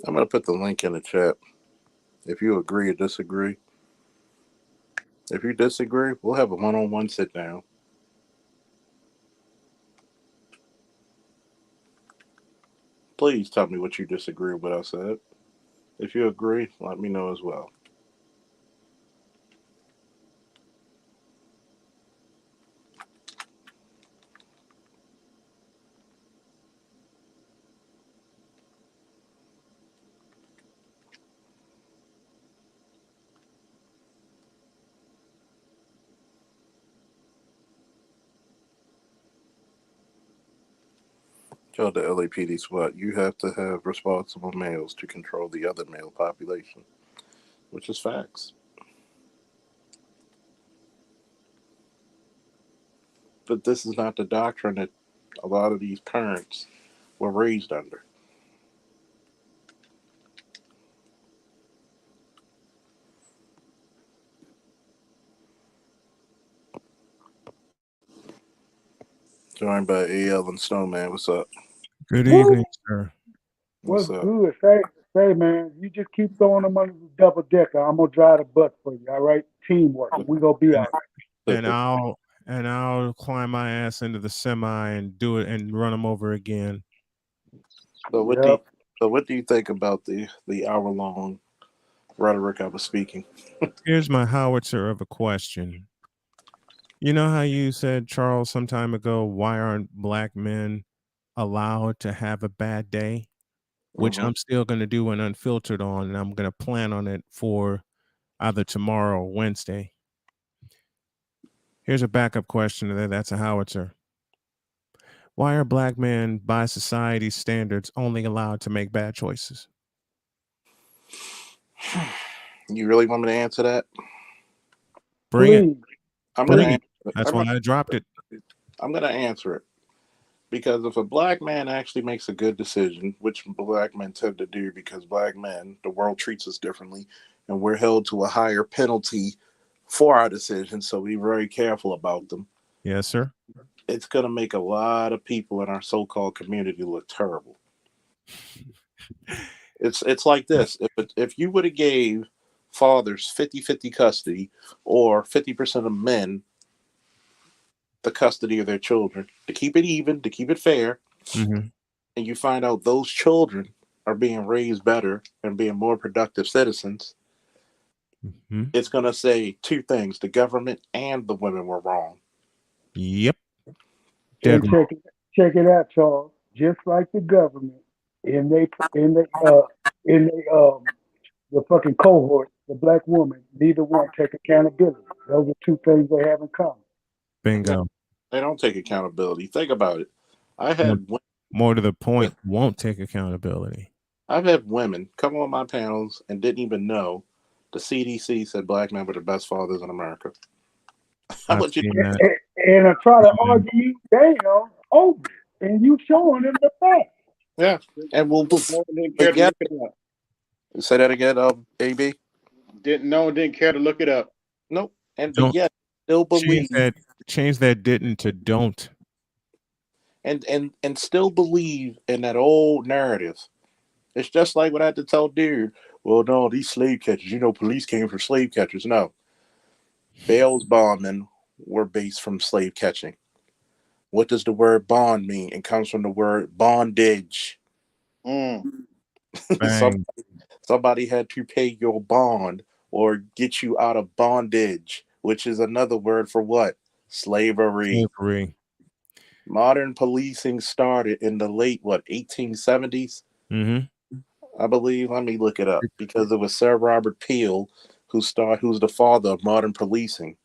I'm going to put the link in the chat. If you agree or disagree. If you disagree, we'll have a one on one sit down. Please tell me what you disagree with what I said. If you agree, let me know as well. Tell the LAPD SWAT you have to have responsible males to control the other male population, which is facts. But this is not the doctrine that a lot of these parents were raised under. Joined by AL and Snowman. What's up? Good Woo! evening, sir. What's What's up? good? Say, man, you just keep throwing them under the double decker. I'm gonna drive the bus for you. All right, teamwork. We gonna be all And, right. and I'll climb my ass into the semi and do it and run them over again. So what do you, Yep. what do you think about the hour long rhetoric I was speaking? Here's my howitzer of a question. You know how you said, Charles, some time ago, why aren't black men allowed to have a bad day? Which Mm-hmm. I'm still going to do an unfiltered on, and I'm going to plan on it for either tomorrow or Wednesday. Here's a backup question that's a howitzer. Why are black men, by society's standards, only allowed to make bad choices? You really want me to answer that? Bring it. Please, I'm gonna Bring please. it. answer it. That's why I dropped it. I'm gonna answer it because if a black man actually makes a good decision, which black men tend to do, because black men, the world treats us differently, and we're held to a higher penalty for our decisions, so we're very careful about them. Yes, sir. It's gonna make a lot of people in our so-called community look terrible. It's like this. If you would have gave fathers 50-50 custody, or 50% of men the custody of their children, to keep it even, to keep it fair, Mm-hmm. and you find out those children are being raised better and being more productive citizens, Mm-hmm. it's going to say two things: the government and the women were wrong. Yep. Dead And wrong. check it out, Charles. Just like the government in the fucking cohort, the black woman, neither one take accountability. Those are two things they have in common. No, Bingo. they don't take accountability. Think about it. I More, had more to the point, won't take accountability. I've had women come on my panels and didn't even know the CDC said black men were the best fathers in America. I I've want you. seen And, that. and I try to argue you down over it, and you showing them the facts. Yeah, and we'll No one didn't care but to yet look it up. say that again, AB. No one didn't care to look it up. Nope. And but Don't yet still change believe that. Change that didn't to don't. and still believe in that old narrative. It's just like what I had to tell dude. Well, no, these slave catchers. Police came for slave catchers. No, Bale's bondmen were based from slave catching. What does the word bond mean? It comes from the word bondage. Mm. Bang. Somebody had to pay your bond or get you out of bondage, which is another word for what? Slavery. Slavery. Modern policing started in the late 1870s, Mm-hmm. I believe. Let me look it up because it was Sir Robert Peel who's the father of modern policing,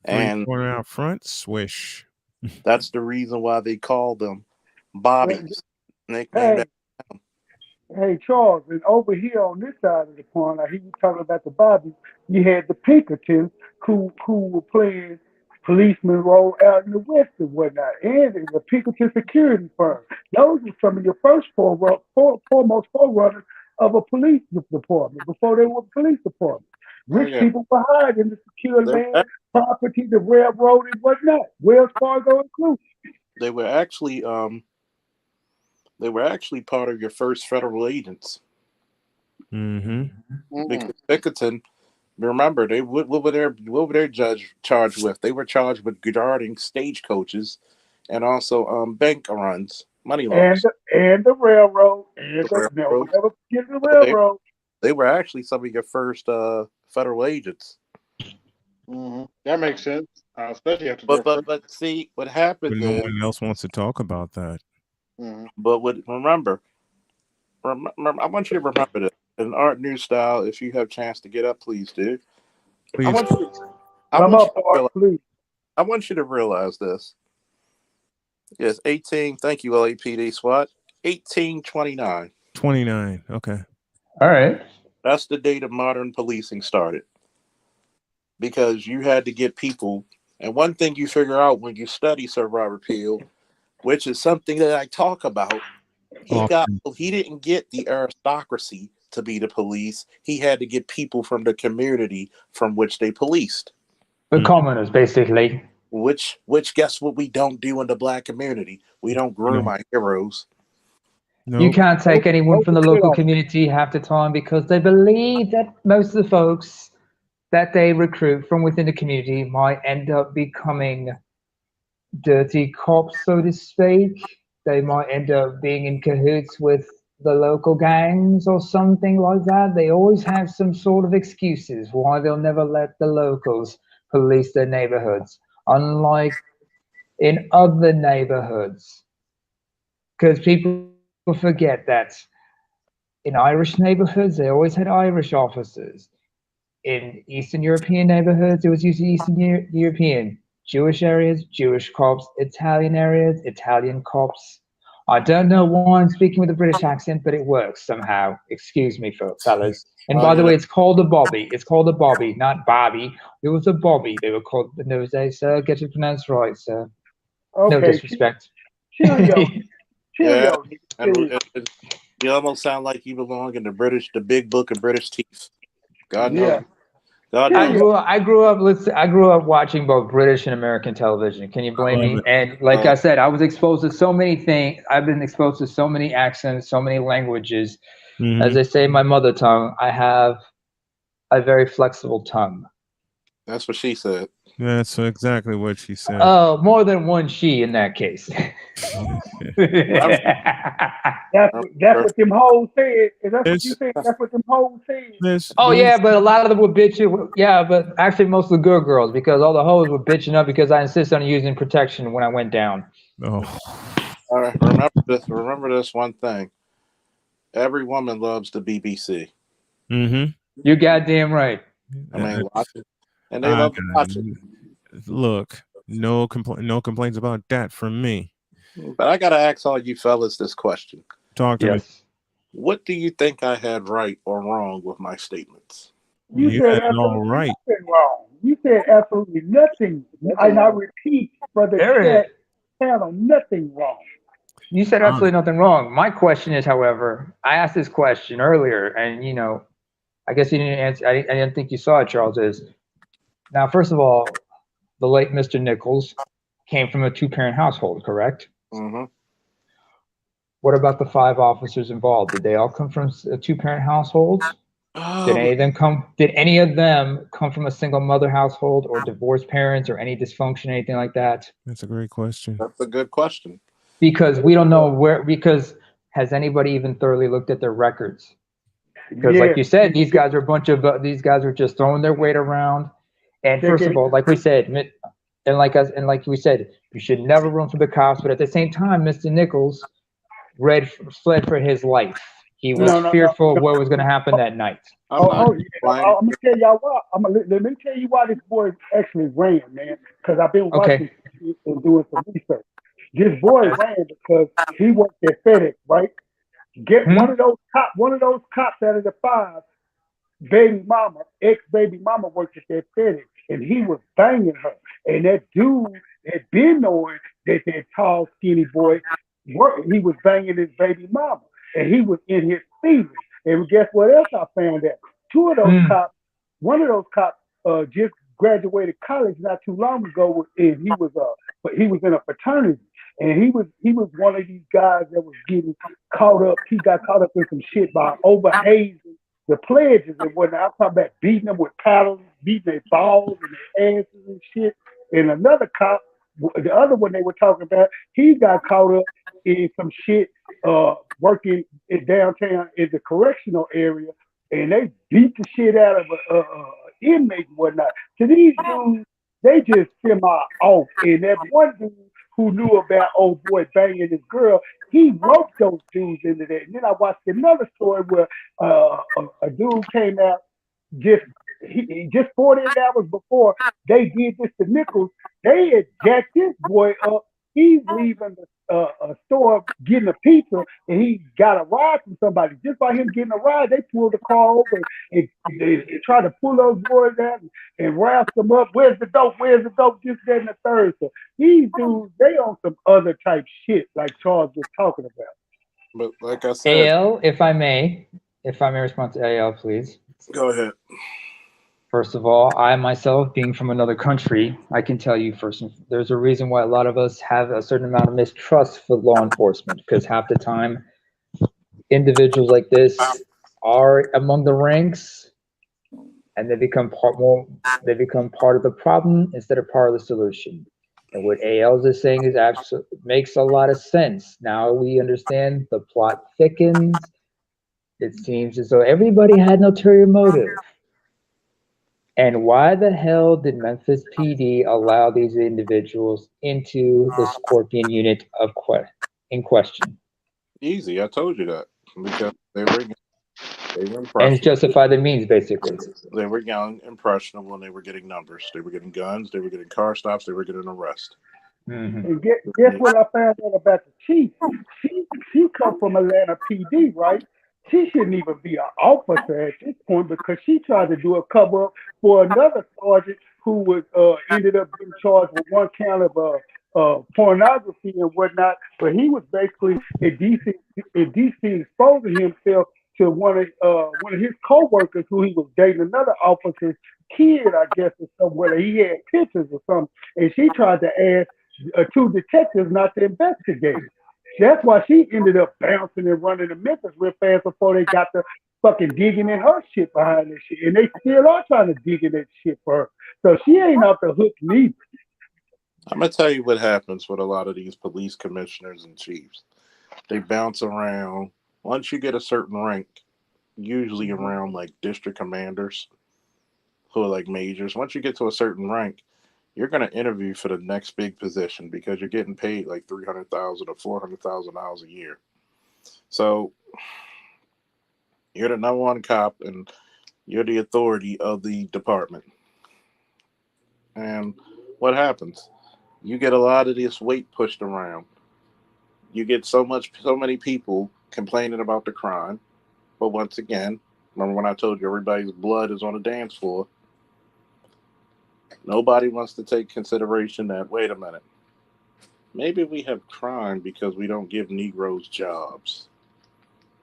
and Three-pointer out front, swish. that's the reason why they call them Bobbies, nicknamed. Hey, hey, Charles, and over here on this side of the pond, I hear you talking about the Bobbies. You had the Pinkertons who were playing policeman role out in the West and whatnot, and it was a Pinkerton security firm. Those were some of your first foremost forerunners of a police department before they were police departments. Oh Rich yeah, people were hired in the secure they land, property, the railroad, and whatnot. Wells Fargo included. they were actually they were actually part of your first federal agents Mm-hmm. because Pinkerton. Remember, what were their judge charged with? They were charged with guarding stagecoaches and also bank runs, money and laundering. the railroad and The the no, railroads. never forget the So railroad. they were actually some of your first federal agents. Hmm. That makes sense, especially after But their but first. but see what But happens no is, one else wants to talk about that. Hmm. but what remember, I want you to remember this in art new style. If you have a chance to get up, please do. I Please. want you. I Come want you up, to Art, realize, please. I want you to realize this. Yes, 18. Thank you, LAPD SWAT. 1829. 29. Okay. All right. That's the date of modern policing started because you had to get people. And one thing you figure out when you study Sir Robert Peel, which is something that I talk about, Oh, he didn't get the aristocracy to be the police. He had to get people from the community from which they policed. The Mm. commoners, basically. Which guess what we don't do in the black community? We don't groom no. our heroes. You Nope. can't take anyone from the Don't local forget community half the time because they believe that most of the folks that they recruit from within the community might end up becoming dirty cops, so to speak. They might end up being in cahoots with the local gangs or something like that. They always have some sort of excuses why they'll never let the locals police their neighborhoods, unlike in other neighborhoods. Because people forget that in Irish neighborhoods, they always had Irish officers. In Eastern European neighborhoods, it was usually European. Jewish areas, Jewish cops. Italian areas, Italian cops. I don't know why I'm speaking with a British accent, but it works somehow. Excuse me, fellas. And Oh by the yeah, way, it's called a bobby. It's called a bobby, not Bobby. It was a bobby. They were called in those days, sir. Get it pronounced right, sir. No Okay, disrespect. cheerio, yeah. cheerio, And cheerio. you almost sound like you belong in the big book of British teeth. God knows. Yeah, God I knows. cheerio. grew up. I grew up. I grew up watching both British and American television. Can you I blame love me? it. And like I said, I was exposed to so many things. I've been exposed to so many accents, so many languages. Mhm. As they say in my mother tongue, I have a very flexible tongue. That's what she said. That's exactly what she said. Oh, more than one she in that case. That's what them hoes said. Is that what It's- you said? That's what them hoes said. Oh there's- yeah, but a lot of them were bitching. Yeah, but actually most of the good girls, because all the hoes were bitching up because I insisted on using protection when I went down. Oh, All right, remember this one thing. Every woman loves the BBC. mm-hmm. You goddamn right. I mean, watch it. And they I love to watch got- it. Look, no complaints about that from me. But I got to ask all you fellas this question. Talk to me. Yes. What do you think I had right or wrong with my statements? You You said had it all absolutely right. nothing wrong. You said absolutely nothing. And I repeat for the There chat panel, nothing wrong. You said absolutely nothing wrong. My question is, however, I asked this question earlier, and I guess you didn't answer. I didn't think you saw it, Charles. Is now, first of all, the late Mr. Nichols came from a two-parent household, correct? Mm-hmm. What about the 5 officers involved? Did they all come from two-parent households? Did any of them come from a single mother household or divorced parents or any dysfunction, anything like that? That's a great question. That's a good question. Because we don't know because has anybody even thoroughly looked at their records? Because like you said, these guys are just throwing their weight around. And first of all, like we said, like we said, you should never run from the cops. But at the same time, Mr. Nichols fled for his life. He was fearful of what was going to happen that night. I'm gonna tell y'all why. Let me tell you why this boy actually ran, man. Because I've been watching and doing some research. This boy ran because he worked at FedEx, right? One of those cops out of the 5, ex-baby mama worked at that FedEx, and he was banging her. And that dude had been knowing that tall, skinny boy he was banging his baby mama, and he was in his feelings. And guess what else I found out? One of those cops just graduated college not too long ago, and he was in a fraternity, and he was one of these guys that was getting caught up. He got caught up in some shit by overhazing the pledges and whatnot. I'm talking about beating them with paddles, beating their balls and their asses and shit. And another cop, the other one they were talking about, he got caught up in some shit working in downtown in the correctional area, and they beat the shit out of inmate and whatnot. So these dudes, they just semi off. And that one dude who knew about old boy banging his girl, he roped those dudes into that. And then I watched another story where a dude came out just 48 hours before they did this to Nichols. They had jacked this boy up. He's leaving a store getting a pizza, and he got a ride from somebody. Just by him getting a ride, they pulled the car over and they tried to pull those boys out and roust them up. Where's the dope? Where's the dope? Just that and the third. So these dudes, they on some other type shit like Charles was talking about. But like I said, AL, if I may respond to AL, please. Go ahead. First of all, I myself, being from another country, I can tell you there's a reason why a lot of us have a certain amount of mistrust for law enforcement, because half the time individuals like this are among the ranks and they become part of the problem instead of part of the solution. And what ALs is saying is actually makes a lot of sense. Now we understand the plot thickens. It seems as though everybody had an ulterior motive. And why the hell did Memphis PD allow these individuals into the Scorpion unit in question? Easy, I told you that. Because they were impressionable. And justify the means, basically. They were young, impressionable, and they were getting numbers. They were getting guns, they were getting car stops, they were getting arrests. Mm-hmm. And guess what I found out about the chief? She come from Atlanta PD, right? She shouldn't even be an officer at this point because she tried to do a cover up for another sergeant who was ended up being charged with one count of pornography and whatnot. But he was basically in DC exposing himself to one of his co-workers who he was dating another officer's kid, I guess, or somewhere. He had pictures or something, and she tried to ask 2 detectives not to investigate. That's why she ended up bouncing and running to Memphis real fast before they got the fucking digging in her shit behind that shit. And they still are trying to dig in that shit for her. So she ain't off the hook neither. I'm gonna tell you what happens with a lot of these police commissioners and chiefs. They bounce around. Once you get a certain rank, usually around like district commanders who are like majors. Once you get to a certain rank, you're gonna interview for the next big position because you're getting paid like $300,000 or $400,000 a year. So you're the number one cop and you're the authority of the department. And what happens? You get a lot of this weight pushed around. You get so many people complaining about the crime. But once again, remember when I told you everybody's blood is on the dance floor? Nobody wants to take consideration that, wait a minute, maybe we have crime because we don't give Negroes jobs.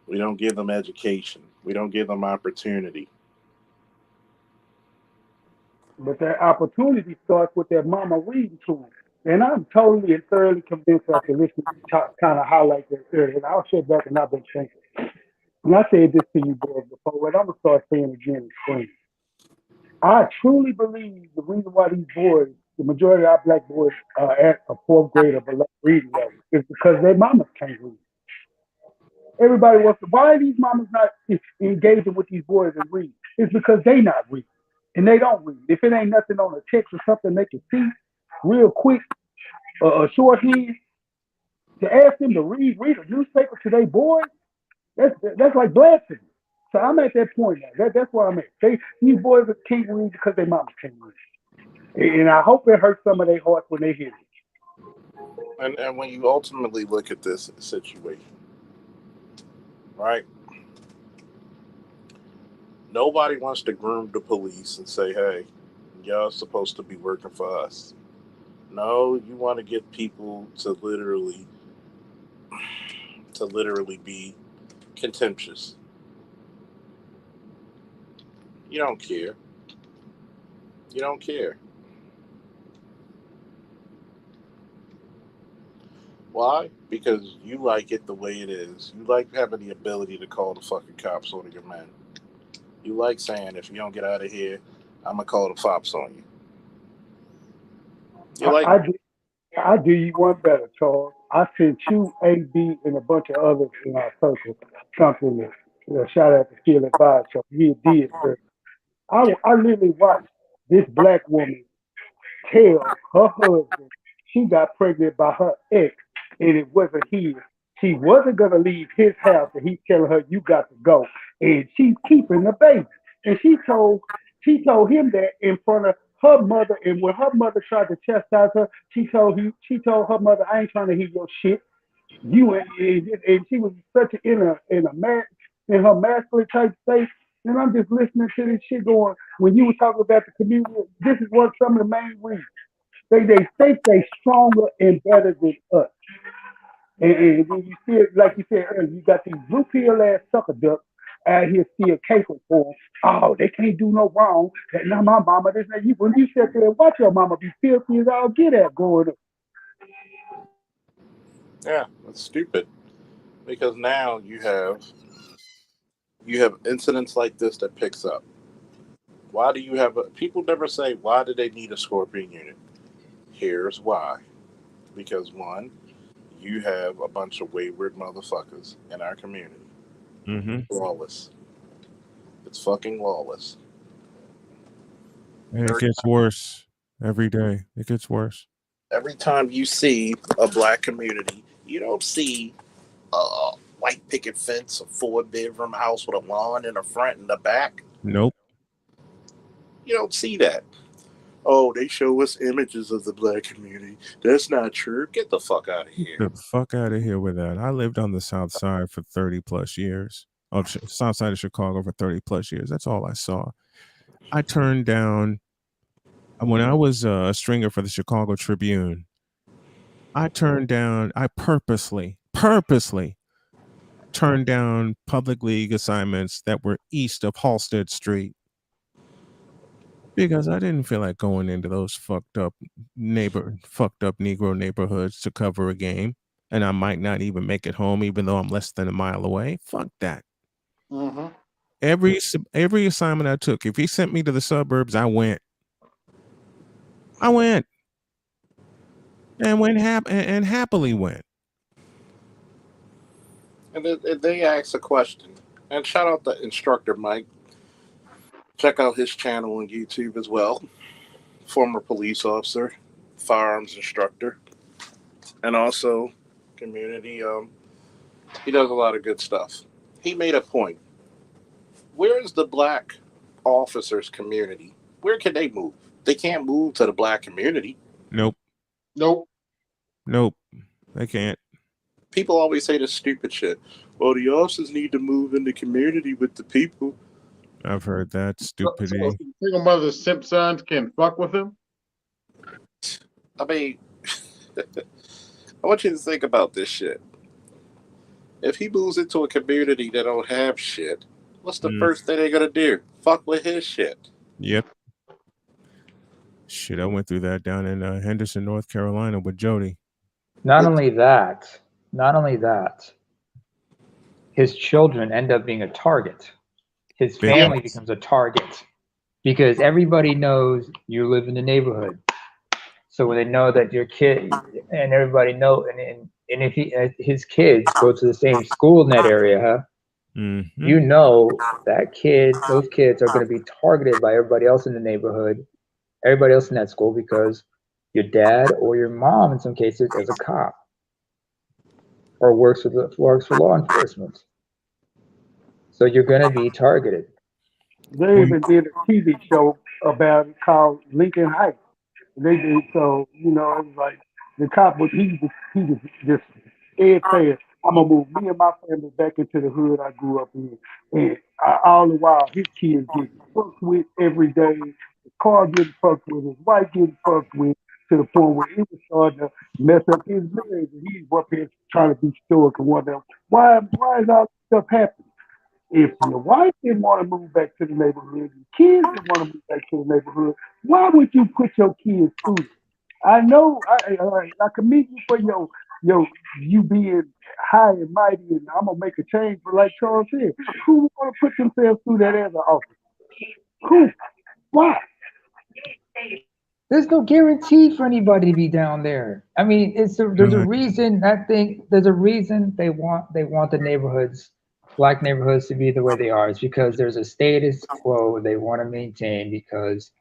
We don't give them education. We don't give them opportunity. But that opportunity starts with their mama reading to them. And I'm totally and thoroughly convinced after listening to kind of highlight that earlier. And I'll sit back and I've been thinking. And I said this to you boys before, and I'm going to start saying it again and scream. I truly believe the reason why these boys, the majority of our black boys, are at a fourth grade or below reading level is because their mamas can't read. Everybody wants to, why are these mamas not engaging with these boys and read? It's because they not reading. And they don't read. If it ain't nothing on a text or something they can see real quick, a shorthand, to ask them to read a newspaper to their boys, that's like blasphemy. So I'm at that point now. That's where I'm at. These boys can't read because their mamas can't read. And I hope it hurts some of their hearts when they hear it. And when you ultimately look at this situation, right? Nobody wants to groom the police and say, hey, y'all supposed to be working for us. No, you want to get people to literally be contemptuous. You don't care. You don't care. Why? Because you like it the way it is. You like having the ability to call the fucking cops on your man. You like saying, if you don't get out of here, I'm gonna call the cops on you. You I, like I, do, I do you one better, Charles. I sent you, AB, and a bunch of others in our circle something that shout out to Steele Advice. So he did. Sir. I literally watched this black woman tell her husband she got pregnant by her ex and it wasn't his. She wasn't gonna leave his house and he's telling her you got to go. And she's keeping the baby. And she told him that in front of her mother, and when her mother tried to chastise her, she told her mother, I ain't trying to hear your shit. And she was such in her masculine type state. And I'm just listening to this shit going, when you were talking about the community, this is what some of the main reasons. They think they stronger and better than us. And when you see it, like you said earlier, you got these blue pill ass sucker ducks out here still caping for them. Oh, they can't do no wrong. Now my mama, this and you. When you sit there and watch your mama be filthy as all get at growing up. yeah, that's stupid. Because now you have incidents like this that picks up. Why do you have people never say why do they need a scorpion unit? Here's why. Because one, you have a bunch of wayward motherfuckers in our community. Mm-hmm. Lawless. It's fucking lawless. And it Every, gets worse every day. It gets worse. every time you see a black community, you don't see a white picket fence, a 4-bedroom house with a lawn in the front and the back. Nope. You don't see that. Oh, they show us images of the black community. That's not true. Get the fuck out of here. The fuck out of here with that. I lived on the south side for 30 plus years. South side of Chicago for 30 plus years. That's all I saw. I turned down when I was a stringer for the Chicago Tribune. I purposely turned down public league assignments that were east of Halsted Street because I didn't feel like going into those fucked up Negro neighborhoods to cover a game. and I might not even make it home, even though I'm less than a mile away. Fuck that. Mm-hmm. Every assignment I took, if he sent me to the suburbs, I went. And happily went. And they asked a question. And shout out to instructor Mike. Check out his channel on YouTube as well. Former police officer, firearms instructor, and also community. He does a lot of good stuff. He made a point. Where is the black officers community? Where can they move? They can't move to the black community. Nope. They can't. People always say this stupid shit. Well, the officers need to move in the community with the people. I've heard that stupidity. So single mother simp sons can fuck with him? I mean, I want you to think about this shit. If he moves into a community that don't have shit, what's the first thing they're gonna do? Fuck with his shit. Yep. Shit, I went through that down in Henderson, North Carolina with Jody. Not only that, his children end up being a target. His family becomes a target because everybody knows you live in the neighborhood. So when they know that your kid and everybody know, and if his kids go to the same school in that area, you know that those kids are going to be targeted by everybody else in the neighborhood, everybody else in that school, because your dad or your mom, in some cases, is a cop or works for law enforcement. So you're going to be targeted. They even did a TV show about it called Lincoln Heights. They did, so it was like the cop was he just steadfast. I'm gonna move me and my family back into the hood I grew up in, and all the while his kids getting fucked with every day. His car getting fucked with, his wife getting fucked with, to the point where it was starting to mess up his marriage. And he's up here trying to be stoic and wonder why is all this stuff happening? If your wife didn't want to move back to the neighborhood, your kids didn't want to move back to the neighborhood, why would you put your kids through this? I know I commend you for you being high and mighty, and I'm gonna make a change. But like Charles said, who would want to put themselves through that as an officer? Who? Why? There's no guarantee for anybody to be down there. I mean, there's a reason. There's a reason they want the black neighborhoods to be the way they are. It's because there's a status quo they want to maintain because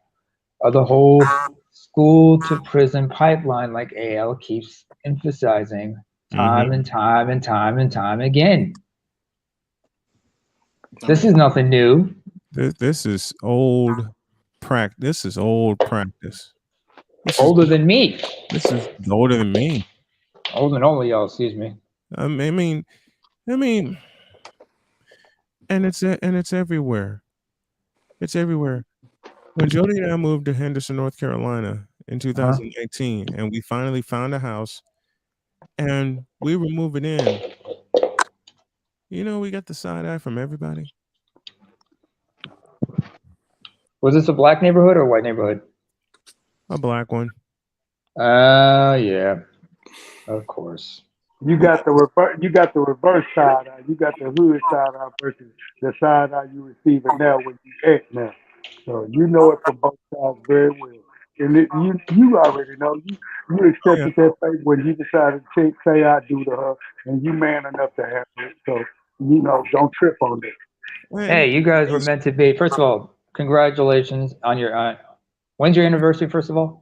of the whole school to prison pipeline, like AL keeps emphasizing time and time and time and time again. This is nothing new. This is old practice. This is old practice. Older than me. This is older than me. Older than all of y'all, excuse me. I mean, and it's everywhere. It's everywhere. When Jody and I moved to Henderson, North Carolina in 2018, and we finally found a house, and we were moving in, we got the side eye from everybody. Was this a black neighborhood or a white neighborhood? A black one. Yeah, of course. You got the reverse side eye. You got the hood side eye versus the side eye you receiving now when you act now. So you know it from both sides very well. And you already know. You accepted that fate when you decided to say I do to her, and you man enough to have it. So don't trip on that. Hey, you guys were meant to be. First of all, congratulations on your. When's your anniversary? First of all.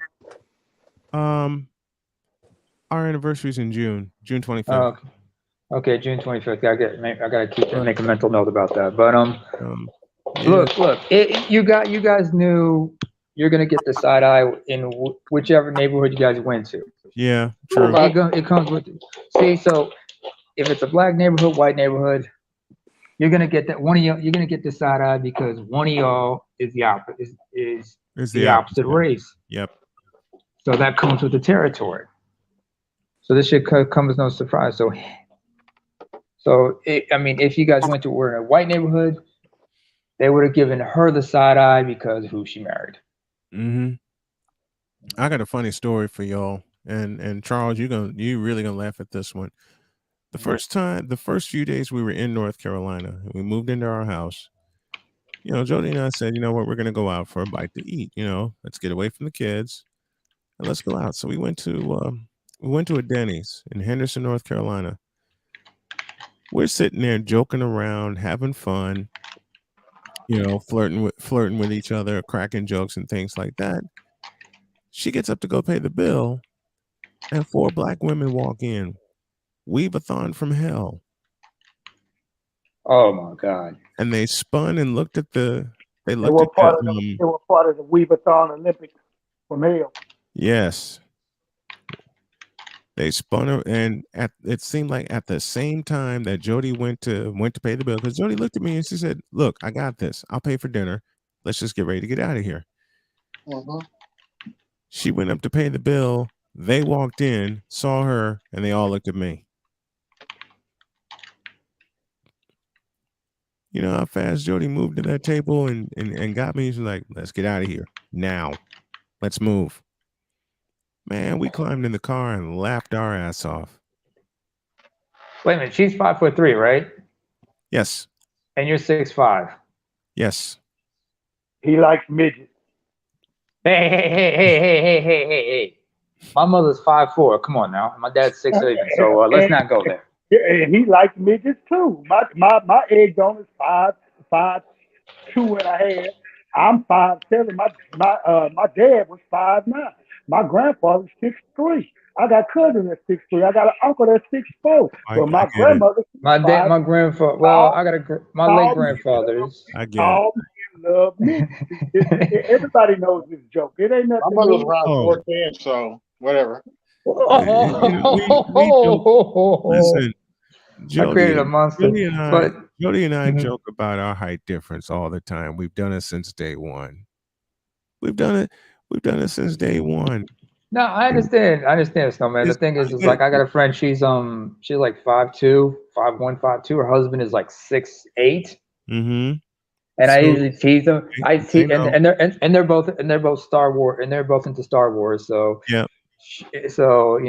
Our anniversary is in June 25th. Oh, okay, June 25th. I gotta make a mental note about that. But look, you guys knew you're gonna get the side eye in whichever neighborhood you guys went to. Yeah, true. It comes with it. See, so if it's a black neighborhood, white neighborhood, you're gonna get that one of y'all. You're gonna get the side eye because one of y'all is the opposite is the opposite race. Yep. So that comes with the territory. So this should come as no surprise. If you guys were in a white neighborhood, they would have given her the side eye because of who she married. I got a funny story for y'all. and Charles, you really gonna laugh at this one. The first few days we were in North Carolina, we moved into our house. Jody and I said, you know what, we're gonna go out for a bite to eat. Let's get away from the kids and let's go out. So we went to a Denny's in Henderson, North Carolina. We're sitting there joking around, having fun, flirting with each other, cracking jokes and things like that. She gets up to go pay the bill, and 4 black women walk in, weave-a-thon from hell. Oh my God! And they spun and looked at They were part of the Weave-a-thon Olympics from hell. Yes. They spun and it seemed like at the same time that Jody went to pay the bill, because Jody looked at me and she said, "Look, I got this. I'll pay for dinner. Let's just get ready to get out of here." She went up to pay the bill. They walked in, saw her, and they all looked at me. You know how fast Jody moved to that table and got me? She's like, "Let's get out of here now. Let's move." Man, we climbed in the car and laughed our ass off. Wait a minute, she's 5'3", right? Yes. And you're 6'5". Yes. He likes midgets. Hey. My mother's 5'4". Come on now. My dad's 6'8". So let's not go there. And he likes midgets too. My egg donor is 5'2.5". I'm 5'7". My dad was 5'9". My grandfather's 6'3". I got cousins that's 6'3". I got an uncle that's 6'4". But my grandmother, my grandfather. Well, I got my late grandfather's. I get it. Love me. Everybody knows this joke. It ain't nothing. My mother's around 14, so whatever. Listen, I created a monster. Jody and I joke about our height difference all the time. We've done it since day one. We've done it since day one. No, I understand, Snowman. The thing is like I got a friend. She's like 5'2", 5'1", 5'2". Her husband is like 6'8". Mm-hmm. And I usually tease them. And they're both Star Wars, and they're both into Star Wars. So yeah. So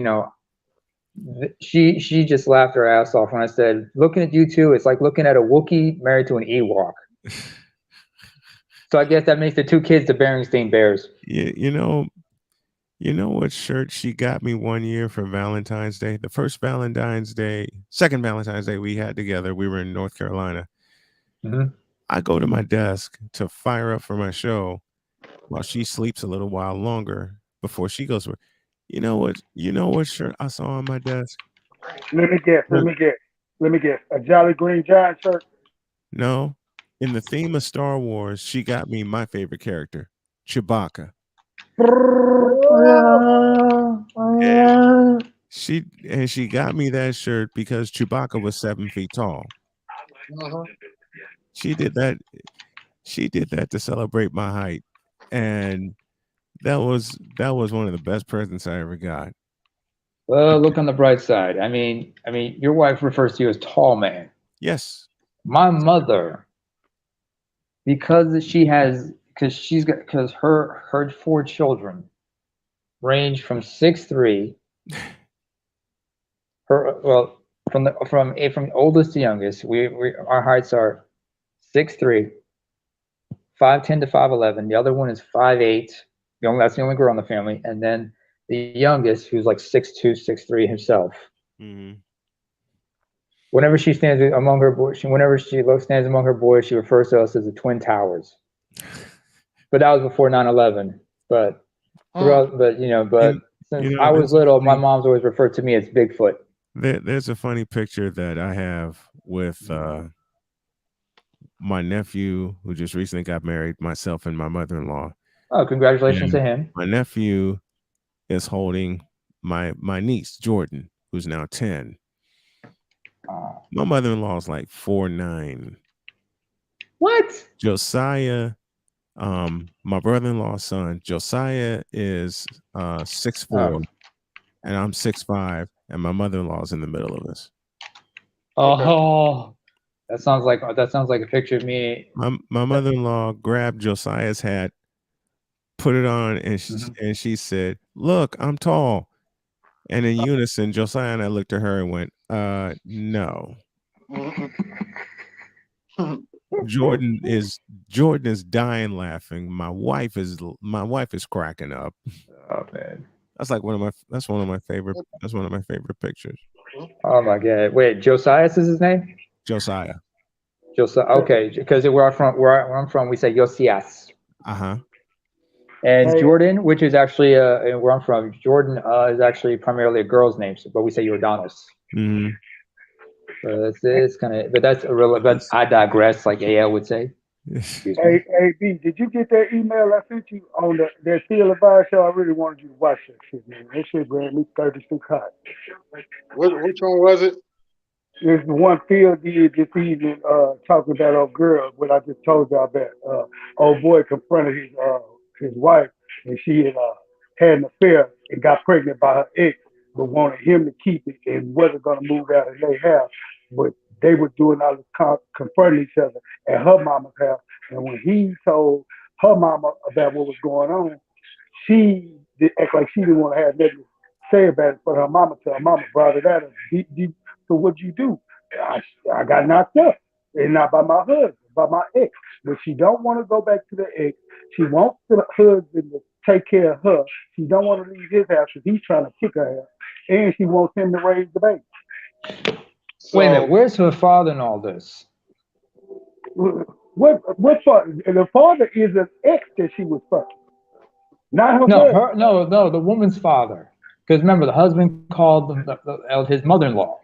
she just laughed her ass off when I said, "Looking at you two, it's like looking at a Wookiee married to an Ewok." So I guess that makes the 2 kids the Berenstain Bears. Yeah, you know what shirt she got me one year for Valentine's Day? The second Valentine's Day we had together. We were in North Carolina. Mm-hmm. I go to my desk to fire up for my show while she sleeps a little while longer before she goes. You know what shirt I saw on my desk? Let me guess. A Jolly Green Giant shirt? No. In the theme of Star Wars, she got me my favorite character, Chewbacca. She got me that shirt because Chewbacca was 7 feet tall. She did that to celebrate my height, and that was one of the best presents I ever got. Well, look on the bright side. I mean, your wife refers to you as tall man. Yes. My mother, because her 4 children range from 6'3". From oldest to youngest, our heights are 6'3", 5'10" to 5'11". The other one is 5'8". That's the only girl in the family, and then the youngest, who's like 6'2", 6'3" himself. Mm-hmm. Whenever she stands among her boys, she refers to us as the Twin Towers. But that was before 9/11. But since I was little, my mom's always referred to me as Bigfoot. There's a funny picture that I have with my nephew who just recently got married, myself and my mother-in-law. Oh, congratulations to him. My nephew is holding my niece, Jordan, who's now 10. My mother-in-law is like 4'9". What? Josiah, my brother-in-law's son, Josiah is 6'4", and I'm 6'5", and my mother-in-law's in the middle of us. Oh, that sounds like a picture of me. My mother-in-law grabbed Josiah's hat, put it on, and she said, "Look, I'm tall." And in unison, Josiah and I looked at her and went, no. Jordan is dying laughing. My wife is cracking up. Oh man. That's one of my favorite pictures. Oh my god. Wait, Josias is his name? Josiah. Josiah. Okay, because where I'm from, we say Josias. Uh-huh. And Jordan, which is actually where I'm from, Jordan is actually primarily a girl's name, but we say Jordanos. Mm-hmm. So it's kind of, but that's irrelevant. I digress, like AL would say. Hey, B, did you get that email I sent you on that Field Advice show? I really wanted you to watch that shit, man. That shit ran me 36 hot. Which one was it? It's the one Phil did this evening, talking about old girl, what I just told y'all about. Old boy confronted his wife, and she had an affair and got pregnant by her ex, but wanted him to keep it and wasn't going to move out of their house. But they were doing all this confronting each other at her mama's house. And when he told her mama about what was going on, she did act like she didn't want to have nothing to say about it, but her mama brought it out. So what'd you do? I got knocked up, and not by my husband, by my ex. But she don't want to go back to the ex. She wants the husband to take care of her. She don't want to leave his house because he's trying to kick her out, and she wants him to raise the baby. So, wait a minute, where's her father in all this? What father? The father is an ex that she was fucking, not her. No, the woman's father. Because remember, the husband called his mother-in-law.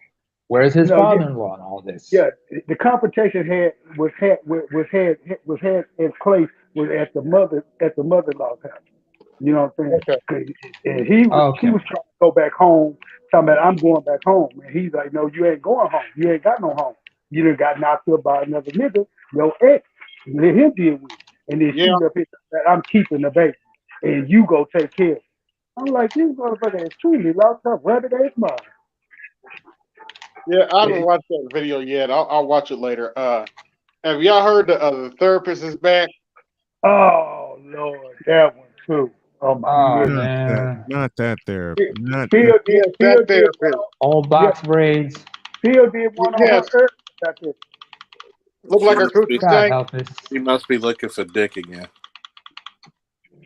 Where's his father-in-law in all this? Yeah, the confrontation was had in place was at the mother-in-law's house. You know what I'm saying? Okay. And she was trying to go back home, talking about I'm going back home, and he's like, no, you ain't going home. You ain't got no home. You done got knocked up by another nigga, your ex. Let him deal with it. And then she up here that I'm keeping the baby, and you go take care of it. I'm like, this motherfucker is truly locked up, rabbit ass mother. Yeah, I haven't watched that video yet. I'll watch it later. Have y'all heard the therapist is back? Oh Lord, that one too. Oh my God, man. Not that therapist. Phil did all box braids. Phil did one on her earth. That's it. Look like a coochie God help us. He must be looking for dick again.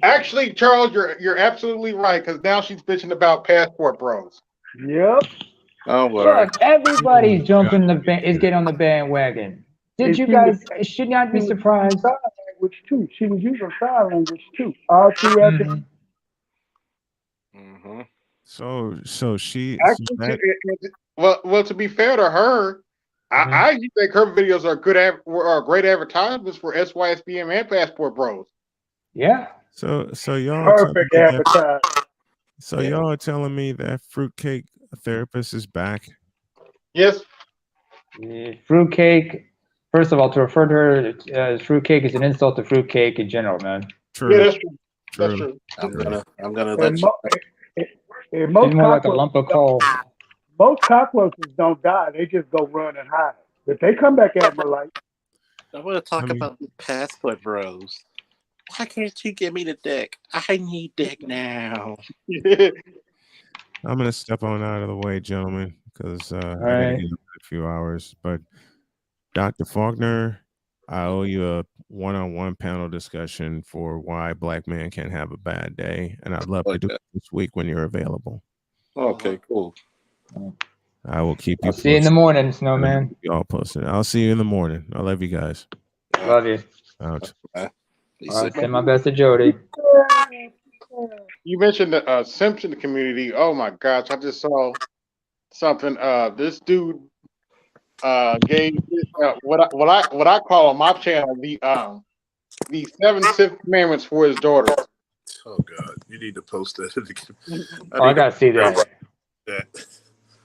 Actually, Charles, you're absolutely right, because now she's bitching about passport bros. Yep. Oh, well. Look, everybody's jumping is getting on the bandwagon. Did you guys should not be surprised? Sign language too. She was using sign language too. All throughout the. Mm-hmm. So she. Actually, well, to be fair to her, I actually think her videos are great advertisements for SYSBM and Passport Bros. Yeah. So y'all perfect advertising. So y'all are telling me that fruitcake therapist is back? Yes. Fruitcake. First of all, to refer to her as fruitcake is an insult to fruitcake in general, man. True. Yeah, that's true. That's true. I'm gonna let you. And most more like a lump of coal. Most cockroaches don't die; they just go run and hide. But they come back at me like. I want to talk about the passport bros. Why can't you give me the dick? I need dick now. I'm gonna step on out of the way, gentlemen, because I gotta get in a few hours. But Dr. Faulkner, I owe you a one-on-one panel discussion for why black men can't have a bad day, and I'd love to do it this week when you're available. Okay, cool. I will keep you. I'll see you in the morning, Snowman. Y'all posted. I'll see you in the morning. I love you guys. Love you. Out. Send my best to Jody. You mentioned the Simpson community. Oh my gosh, I just saw something. This dude gave what I call on my channel the 7 Sith Commandments for his daughter. Oh God, you need to post that. I gotta see that.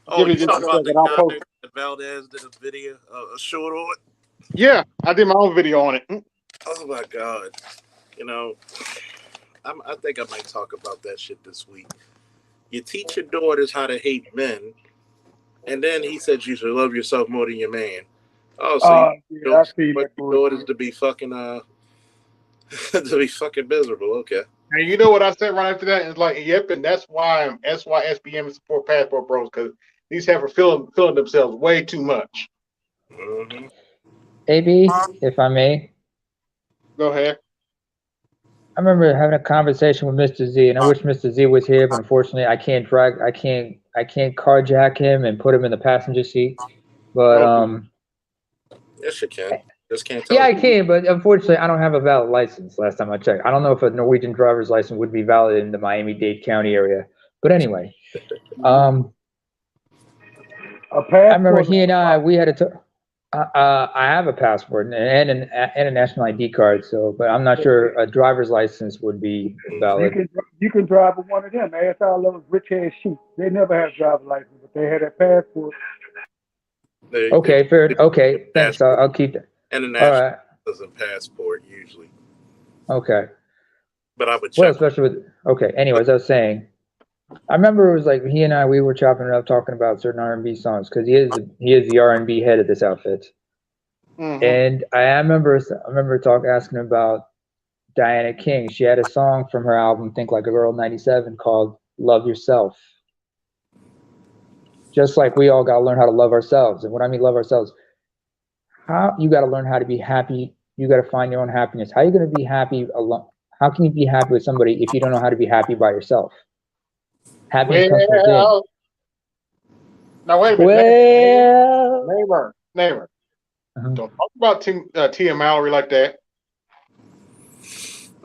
Oh, you talking about the guy that Valdez did a video, a short on it? Yeah, I did my own video on it. Oh my God, you know, I think I might talk about that shit this week. You teach your daughters how to hate men, and then he said you should love yourself more than your man. Oh, so you want your daughters to be fucking to be fucking miserable? Okay. And you know what I said right after that? It's like, yep, and that's why SBM support passport bros, because these have are feeling themselves way too much. Mm-hmm. AB, if I may, Go ahead. I remember having a conversation with Mr. Z, and I wish Mr. Z was here, but unfortunately, I can't carjack him and put him in the passenger seat. But Okay. Yes, you can. Just can't tell yeah, I you. can, but unfortunately, I don't have a valid license. Last time I checked, I don't know if a Norwegian driver's license would be valid in the Miami-Dade County area. But anyway, A I remember passport. he and I we had a. I have a passport and a national ID card, so but I'm not sure a driver's license would be You valid. can you can drive with one of them. Ask all those rich ass sheep. They never have driver license, but they had that passport. They Okay, fair. Okay, thanks. passport I'll keep that. All international right. doesn't passport usually, Okay. but I would Well, check. especially with. Okay. Anyways, I was saying, I remember it was like he and I we were chopping it up talking about certain R&B songs because he is the R&B head of this outfit, Mm-hmm. and I remember asking about Diana King. She had a song from her album Think Like a Girl '97 called "Love Yourself." Just like we all got to learn how to love ourselves, and what I mean love ourselves, how you got to learn how to be happy. You got to find your own happiness. How are you going to be happy alone? How can you be happy with somebody if you don't know how to be happy by yourself? Happiness comes from within. Well, now wait a minute, Well, neighbor. uh-huh. Don't talk about Tia Mallory like that.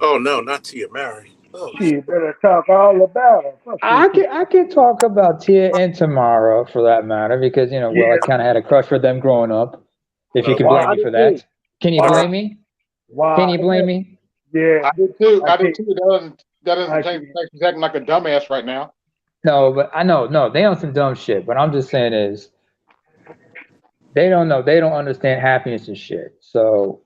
Oh no, not Tia Mary. Oh, Shit, better talk all about her. Fuck this shit. I can talk about Tia and Tamara for that matter because well I Yeah. kind of had a crush for them growing up. If you no, can Why? blame I me did for too. that, can you Why? blame me? Can Why? you blame me? Yeah. I did too. I I did can't. too. That doesn't I change can't. the fact he's acting like a dumbass right now. No, but I know no they on some dumb shit. But I'm just saying is they don't know they don't understand happiness and shit. So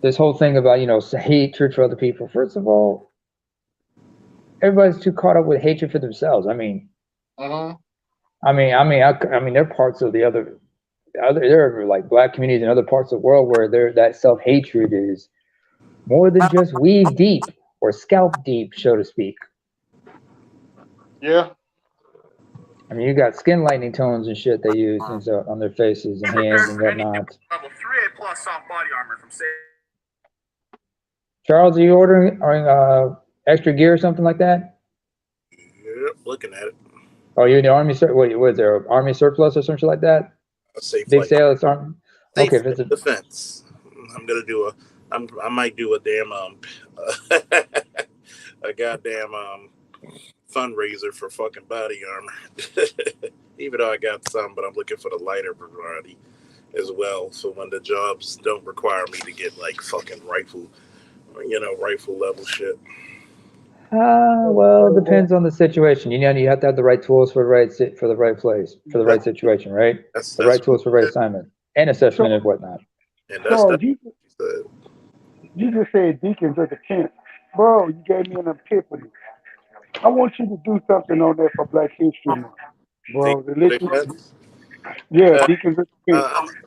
this whole thing about hatred for other people. First of all, everybody's too caught up with hatred for themselves. Uh-huh. I mean, there are parts of the other there are like black communities in other parts of the world where that self hatred is more than just weave deep or scalp deep, so to speak. Yeah. I mean, you got skin lightening tones and shit they use and so on their faces and hands and whatnot. Level 3A plus soft body armor from Charles, are you ordering extra gear or something like that? yep, looking at it. Oh, you're in the army? What is there? Army surplus or something like that? A safe Big flight, sale. It's army. safe Okay, if flight it's a defense. I'm gonna do I might do a damn a goddamn fundraiser for fucking body armor. Even though I got some, but I'm looking for the lighter variety as well. So when the jobs don't require me to get like fucking rifle level shit. well, it depends on the situation. You have to have the right tools for for the right place, for the right That, situation, right? that's The right what tools for the right assignment and assessment So, and whatnot. and so that's you what she said. you just said deacons of the tent, bro. You gave me an epiphany. I want you to do something on that for Black History Month, bro. Deacons of defense. Yeah, Uh, deacons of the tent.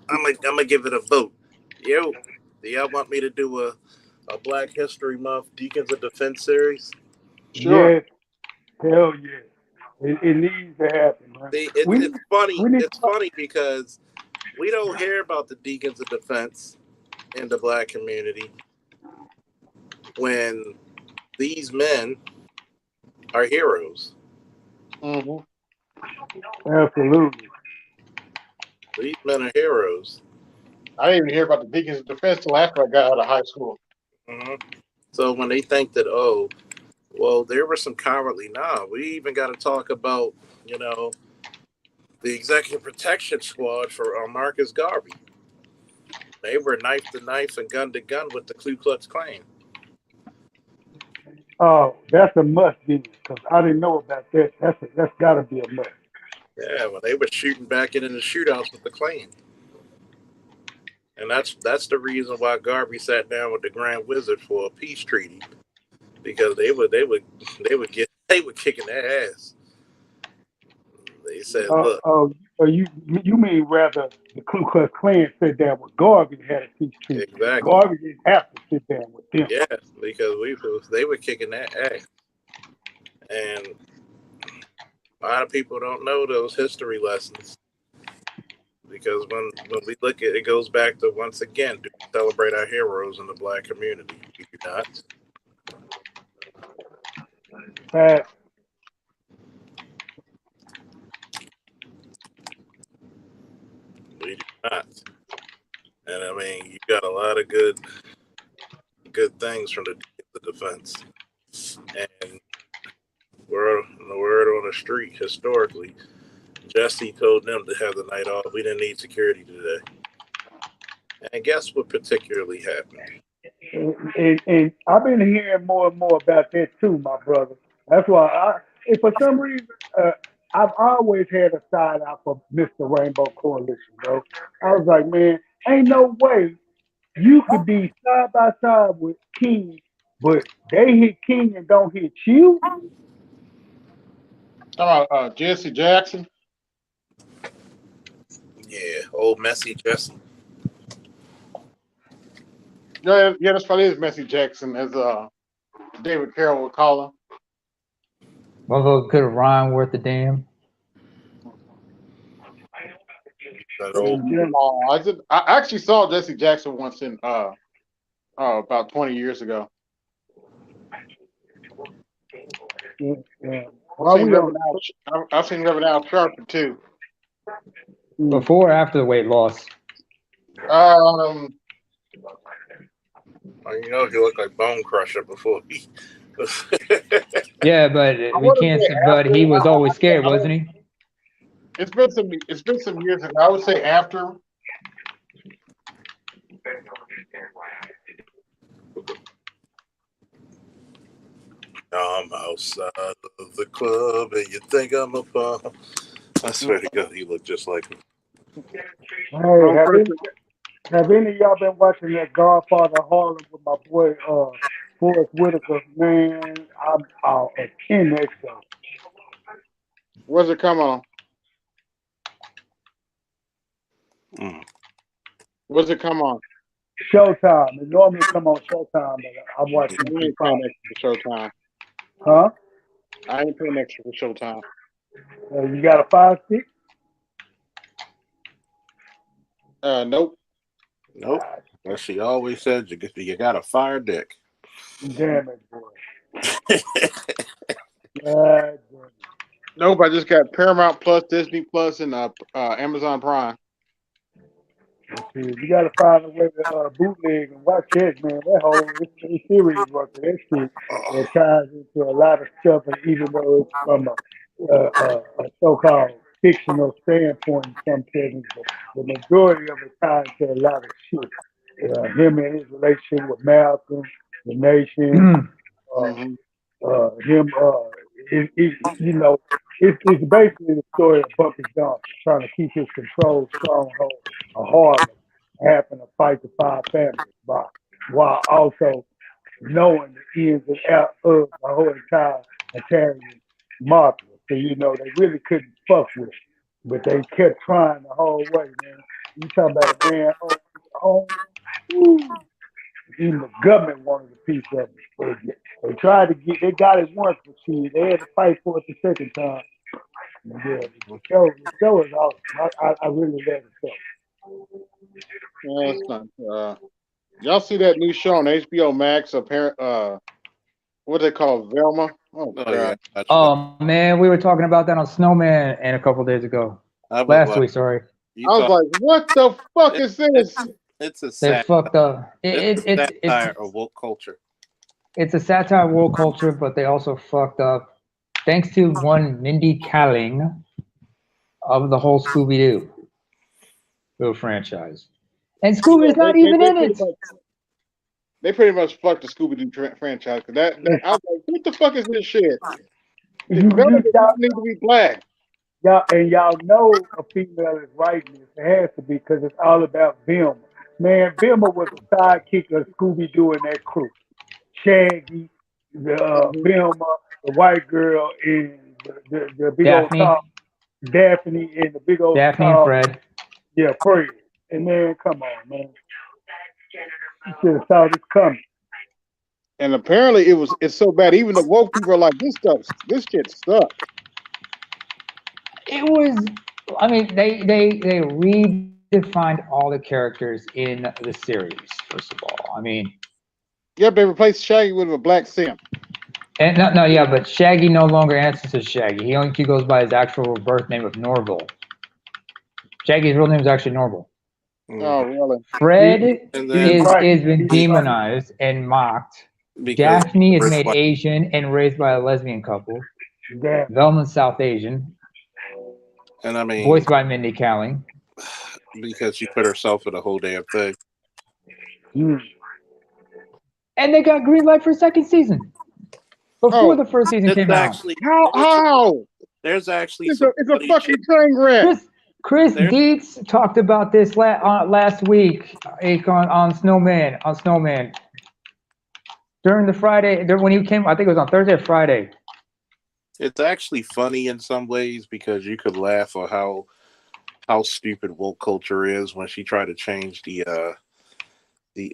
I'm gonna give it a vote. Yo, do y'all want me to do a Black History Month Deacons of Defense series? Sure. Yes, hell yeah. It needs to happen, man. See, We it's funny. we need It's funny because we don't hear about the Deacons of Defense in the Black community when these men are heroes. Mm-hmm. absolutely. These men are heroes. I didn't even hear about the Deacons of Defense till after I got out of high school. hmm So when they think that, oh, well, there were some cowardly, nah, we even got to talk about, the Executive Protection Squad for Marcus Garvey. They were knife to knife and gun to gun with the Ku Klux Klan. Oh, that's a must, because I didn't know about that. That's got to be a must. Yeah, when they were shooting back in the shootouts with the Klan. And that's the reason why Garvey sat down with the Grand Wizard for a peace treaty, because they were kicking their ass. They said, Uh, look, oh, So you mean rather the Ku Klux Klan sit down with Garvey and had a peace treaty? Exactly. Garvey didn't have to sit down with them. Yes, because they were kicking that ass, and a lot of people don't know those history lessons. Because when we look at it, it goes back to, once again, do we celebrate our heroes in the Black community? We do not. Fact. We do not. And I mean, you got a lot of good things from the defense. And word on the street, historically, Jesse told them to have the night off. We didn't need security today. And guess what particularly happened? And I've been hearing more and more about that too, my brother. That's why if for some reason, I've always had a side out for Mr. Rainbow Coalition, bro. I was like, man, ain't no way you could be side by side with King, but they hit King and don't hit you. Talking about Jesse Jackson. Yeah, old messy Jesse. Yeah, that's probably is Messy Jackson, as David Carroll would call him. Motherfucker could have rhymed worth a damn. That old, I actually saw Jesse Jackson once in about 20 years ago. Yeah. I've seen Reverend Al Sharpton too. Before or after the weight loss? you know, he looked like Bone Crusher before he. Yeah, but we can't. But he was always scared, wasn't he? It's been some years ago. I would say after. I'm outside of the club and you think I'm a bum. I swear to God, he looked just like him. Hey, have any of y'all been watching that Godfather Harlem with my boy Forrest Whitaker? Man, I'm out at 10x. Where's it come on? Where's it come on? Showtime. It normally come on Showtime, but I'm watching I ain't paying extra for Showtime. Huh? I ain't paying extra for Showtime. You got a 5 stick? Nope. Nope. Well, she always said you got a fire dick. Damn it, boy. God damn it. Nope. I just got Paramount Plus, Disney Plus, and Amazon Prime. You gotta find a way to bootleg and watch that, man. That whole it's series work. That shit that ties into a lot of stuff, and even though it's from a so-called fictional standpoint in some settings, but the majority of it ties to a lot of shit. Him and his relationship with Malcolm, the Nation, him, you know, it's basically the story of Bumpy Johnson trying to keep his control stronghold of Harlem, having to fight the five families, while also knowing the ins and outs of the whole entire Italian mafia. So, you know, they really couldn't fuck with it, but they kept trying the whole way, man. You talking about a man home, even the government wanted a piece of it. They tried to they got it once, but see, they had to fight for it the second time. Yeah, the show is awesome. I really love the show. Yeah, it's not. Y'all see that new show on HBO Max? What they call Velma? Oh God! Yeah, oh man, we were talking about that on Snowman and a couple days ago. Last week, sorry. I was like, what the fuck is this? It's a They satire. fucked up. It's a satire of woke culture. It's a satire of woke culture, but they also fucked up. Thanks to one Mindy Kaling of the whole Scooby-Doo franchise, and Scooby's not even in it. They pretty much fucked the Scooby-Doo franchise. I was like, what the fuck is this shit? None of it need to be black. Y'all know a female is writing this. It has to be because it's all about Vilma. Man, Vilma was the sidekick of Scooby-Doo and that crew. Shaggy, the Vilma, the white girl, and the big Daphne. old top. Daphne and the big old Daphne and tall, Fred. yeah, Fred. And man, come on, man. You should have saw this coming. And apparently it's so bad. Even the woke people are like, this shit sucks. It was. I mean, they redefined all the characters in the series. First of all, I mean, Yep, they replaced Shaggy with a black simp. and no, yeah, but Shaggy no longer answers as Shaggy. He goes by his actual birth name of Norval. Shaggy's real name is actually Norval. Oh, really? Fred And He's then right. is been He's right. demonized and mocked. because Daphne is Rich made White- Asian and raised by a lesbian couple. Yeah. Velma's South Asian, and I mean, voiced by Mindy Kaling. because she put herself in the whole damn thing. Mm. And they got green light for a second season. Before Oh, the first season It's came out. actually How? there's actually It's some a funny fucking shit. train wreck. Chris There- Dietz talked about this last week on Snowman. During the Friday, when he came, I think it was on Thursday or Friday. It's actually funny in some ways because you could laugh at how stupid woke culture is when she tried to change the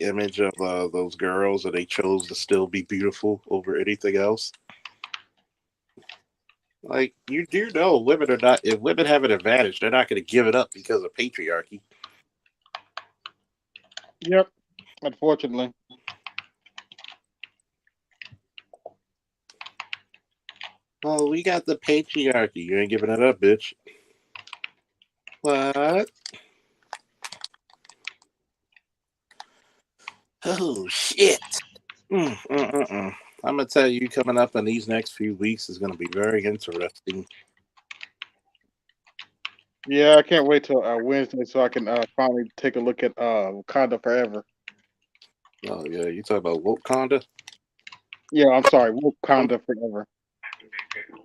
image of those girls and they chose to still be beautiful over anything else. Like, you do know women are not, if women have an advantage, they're not going to give it up because of patriarchy. Yep. Unfortunately. Oh, we got the patriarchy. You ain't giving it up, bitch. What? Oh, shit. I'm going to tell you, coming up in these next few weeks is going to be very interesting. Yeah, I can't wait till Wednesday so I can finally take a look at Wakanda Forever. Oh, yeah. You talk about Wakanda? Yeah, I'm sorry, Wakanda Forever.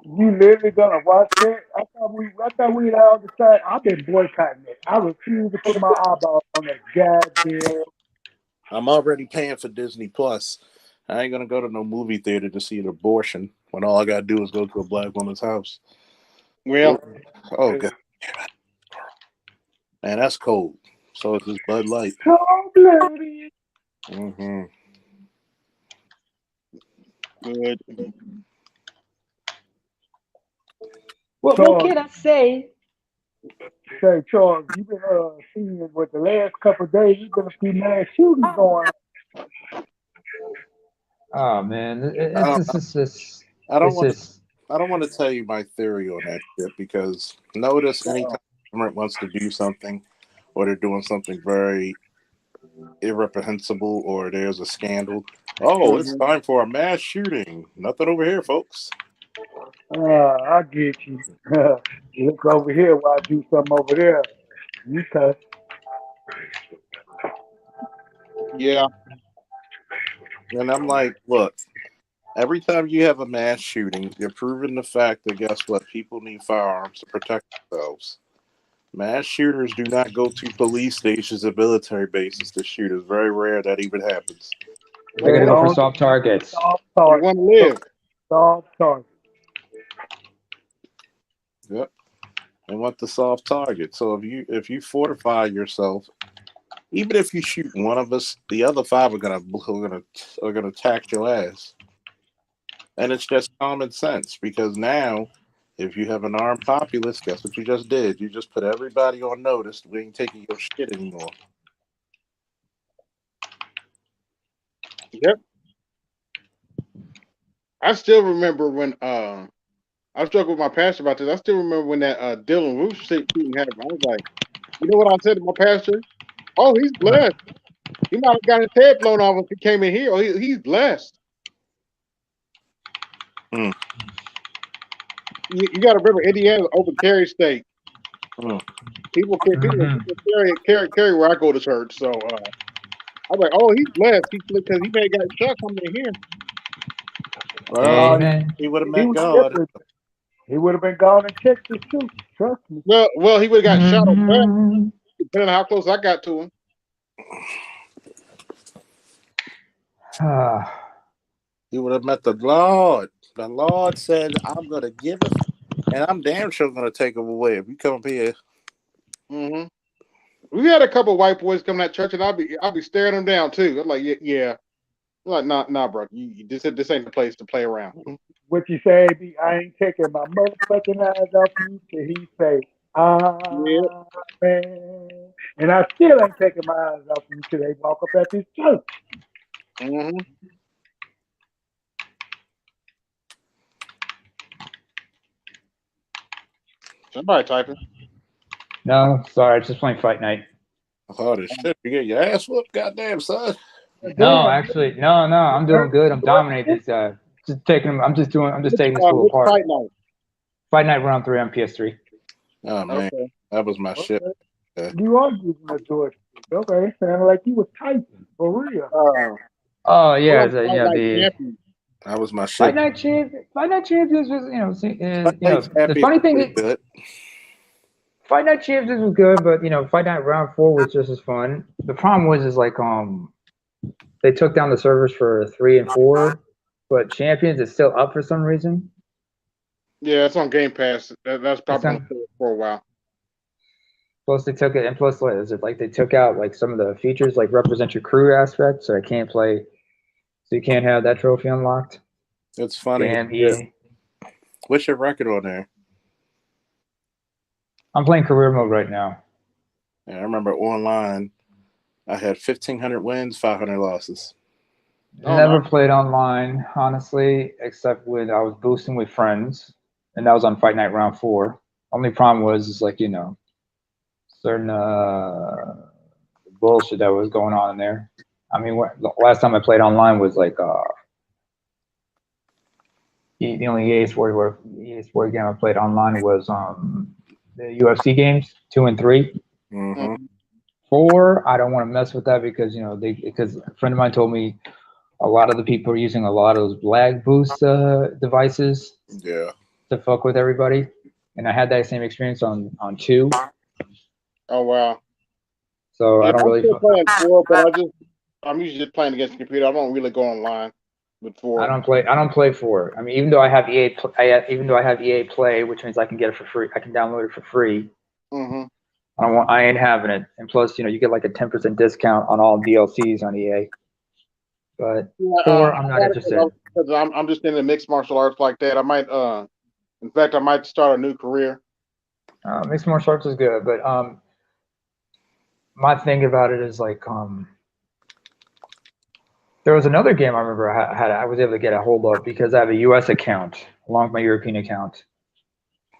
You literally gonna watch that? I thought we'd all decided. I've been boycotting it. I refuse to put my eyeball on that goddamn. I'm already paying for Disney Plus. I ain't going to go to no movie theater to see an abortion when all I got to do is go to a black woman's house. Well, Oh, God. Man, that's cold. So it's just Bud Light. Cold blooded. Mm-hmm. good. What Charles, can I say? say Charles, you've been seeing with the last couple of days. There's been a few mass shootings going on. Oh man, I don't want to. it's I don't want to tell you my theory on that shit because notice anytime the government wants to do something or they're doing something very irreprehensible or there's a scandal. Oh, it's time for a mass shooting. Nothing over here, folks. I get you. Look over here while I do something over there. You cuss. Yeah. And I'm like, look, every time you have a mass shooting, you're proving the fact that guess what? People need firearms to protect themselves. Mass shooters do not go to police stations and military bases to shoot. It's very rare that even happens. they're gonna go for on soft targets. soft They target. want to live. Soft target. Yep. They want the soft target. So if you fortify yourself, even if you shoot one of us, the other five are gonna attack your ass. And it's just common sense because now, if you have an armed populace, guess what you just did? You just put everybody on notice. We ain't taking your shit anymore. Yep. I still remember when I was talking with my pastor about this. I still remember when that Dylan Roof shooting happened. I was like, you know what I said to my pastor? Oh, he's blessed. He might have got his head blown off if he came in here. Oh, he's blessed. Mm. You got to remember, Indiana's an open carry state. Mm. People carry where I go to church. So I'm like, oh, he's blessed. Because he may have got shot coming in here. Well, Amen. he would have He met was God. different. He would have been gone in Texas too. Trust me. Well, he would have got shot on that, Mhm. depending on how close I got to him. Ah, He would have met the Lord. The Lord said, I'm going to give it And I'm damn sure gonna take them away if you come up here. Mm-hmm. We had a couple white boys come to that church, and I'll be staring them down too. I'm like, yeah. I'm like, nah, bro. This ain't the place to play around. What you say, B? I ain't taking my motherfucking eyes off you till he say, Yeah. Amen. And I still ain't taking my eyes off you till they walk up at this church. Mm-hmm. Somebody typing. No, sorry, just playing Fight Night. Oh, this shit. You get your ass whooped, goddamn son. No, Damn. actually, no, I'm doing good. I'm dominating this guy. Just taking him. I'm just taking this fool Which apart. fight night? Fight Night round 3 on PS3. Oh man, Okay. that was my shit. You are using a joystick. Okay, sounded like you was typing for real. Oh yeah, Fight Night champion. That was my Fight shit. Night Champions was the Happy funny thing pretty is good. Fight Night Champions was good, but Fight Night round 4 was just as fun. The problem was they took down the servers for 3 and 4, but Champions is still up for some reason. Yeah, it's on Game Pass. That's probably on- for a while. Plus they took it, and plus is it like they took out like some of the features like represent your crew aspect, so I can't play, so you can't have that trophy unlocked. It's funny. Damn Yeah. EA. What's your record on there? I'm playing career mode right now. Yeah, I remember online, I had 1,500 wins, 500 losses. Never played online, honestly, except when I was boosting with friends, and that was on Fight Night round 4. Only problem was certain bullshit that was going on in there. I mean, the last time I played online was like the only EA Sport game I played online was the UFC games 2 and 3. Mm-hmm. 4, I don't want to mess with that because because a friend of mine told me a lot of the people are using a lot of those lag boost devices. Yeah. To fuck with everybody, and I had that same experience on 2. Oh wow. So Yeah, I don't really. I'm still playing 4, but I'm usually just playing against the computer. I don't really go online with 4. I don't play 4. I mean, even though I have EA Play, which means I can get it for free. I can download it for free. Mm-hmm. I ain't having it. And plus, you get like a 10% discount on all DLCs on EA. But 4, I'm not interested. Because I'm just into mixed martial arts like that. I might in fact I might start a new career. Mixed martial arts is good, but my thing about it is like there was another game I remember I was able to get a hold of because I have a US account along with my European account.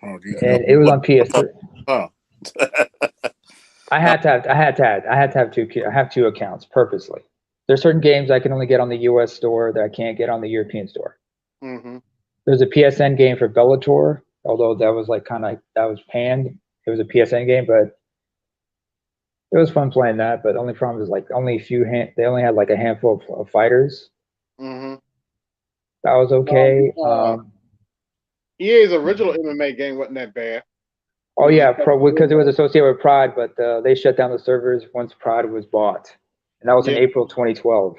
Oh, And it was on PS3. Oh. I had to have two. I have 2 accounts purposely. There's certain games I can only get on the US store that I can't get on the European store. Mm-hmm. There's a PSN game for Bellator, although that was like that was panned. It was a PSN game, but it was fun playing that. But the only problem is like they only had like a handful of fighters. Mm-hmm. That was okay. EA's original MMA game wasn't that bad. Oh yeah, because it was associated with Pride, but they shut down the servers once Pride was bought, and that was in April 2012.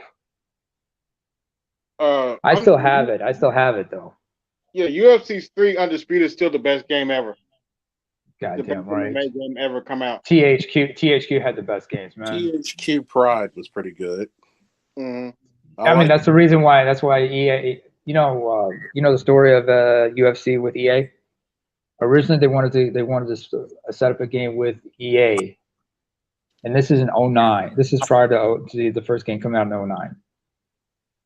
I still have it. I still have it though. Yeah, UFC 3 Undisputed is still the best game ever. Goddamn right. The best game ever come out. THQ had the best games, man. THQ Pride was pretty good. Mm-hmm. I mean, that's the reason why. That's why EA. You know the story of UFC with EA. Originally, they wanted to set up a game with EA, and this is in 2009. This is prior to the first game coming out in 2009.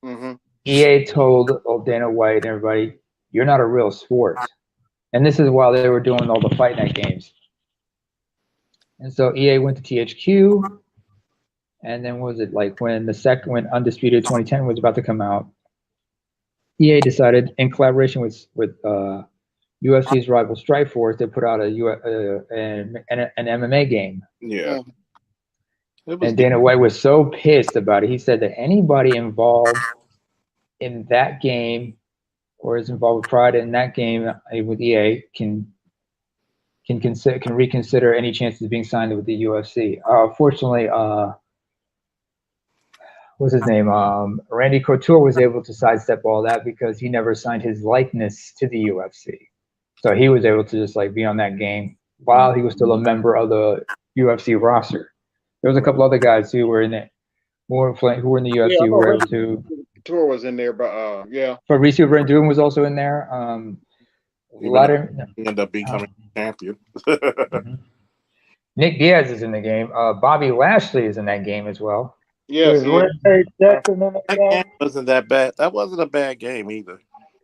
Mm-hmm. EA told Dana White and everybody, "You're not a real sport," and this is while they were doing all the Fight Night games. And so EA went to THQ, and then was it like when Undisputed 2010 was about to come out, EA decided in collaboration with UFC's rival Strikeforce to put out an MMA game. Yeah. And Dana White was so pissed about it. He said that anybody involved in that game or is involved with Pride in that game with EA can reconsider any chances of being signed with the UFC. Fortunately, what's his name? Randy Couture was able to sidestep all that because he never signed his likeness to the UFC. So he was able to just like be on that game while he was still a member of the UFC roster. There was a couple other guys who were in it, who were in the UFC Yeah, I who know were able Randy to. Couture was in there, but yeah. Fabricio Verdun was also in there. He ended up becoming champion. Mhm. Nick Diaz is in the game. Bobby Lashley is in that game as well. Yes, Is he is. Rampage Jackson in that That game? game wasn't that bad. That wasn't a bad game either.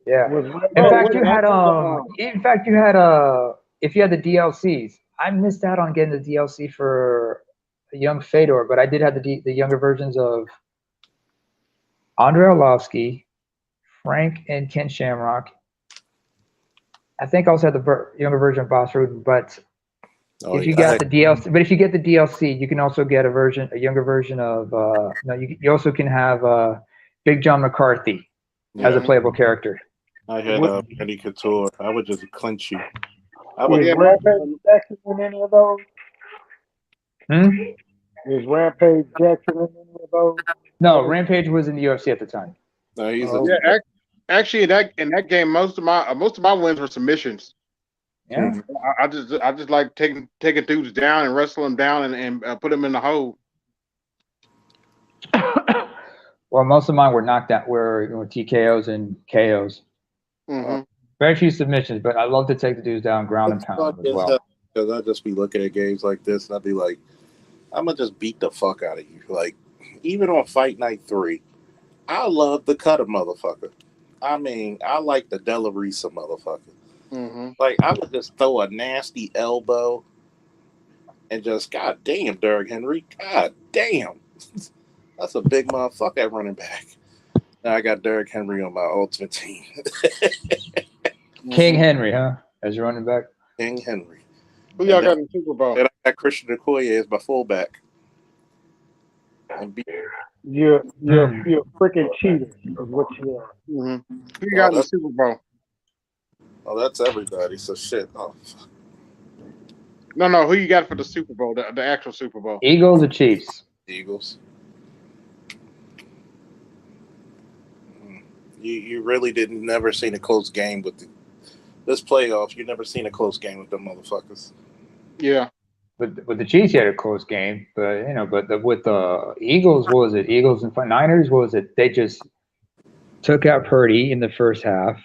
Yeah. Was In Rampage fact, you had what- if you had the DLCs, I missed out on getting the DLC for Young Fedor, but I did have the younger versions of Andrei Arlovsky, Frank and Ken Shamrock. I think I also had the younger version of Boss Ruden, but if you get the DLC, you can also get a younger version of you also can have Big John McCarthy as a Mhm. playable character. I had Randy Couture. I would just clinch you. I Is would. Yeah, Rampage Jackson in any of those? Is Rampage Jackson in any of those? No, Rampage was in the UFC at the time. No, he's Oh, yeah. Actually, in that game, most of my wins were submissions. Yeah. I just like taking dudes down and wrestle them down and put them in the hole. Well, most of mine were knocked out, were TKOs and KOs. Mm-hmm. Very few submissions, but I love to take the dudes down, ground and pound as well. Because I'd just be looking at games like this and I'd be like, I'm going to just beat the fuck out of you. Like, even on Fight Night 3, I love to cut a motherfucker. I mean, I like the Della Risa motherfucker. Mm-hmm. Like, I would just throw a nasty elbow and just, God damn, Derrick Henry. God damn. That's a big motherfucker at running back. Now I got Derrick Henry on my ultimate team. King Henry, huh? As your running back? King Henry. Who y'all got in the Super Bowl? And I got Christian Okoye as my fullback. And you're a freaking cheater, is what you are. Mm-hmm. Who you got in the Super Bowl? Oh, that's everybody. So shit. Oh, fuck. No. Who you got for the Super Bowl? The actual Super Bowl? Eagles or Chiefs? Eagles. You really didn't never seen a close game with this playoffs. You never seen a close game with them motherfuckers. Yeah. With the Chiefs, you had a close game, but with the Eagles, what was it? Eagles and Niners, what was it? They just took out Purdy in the first half.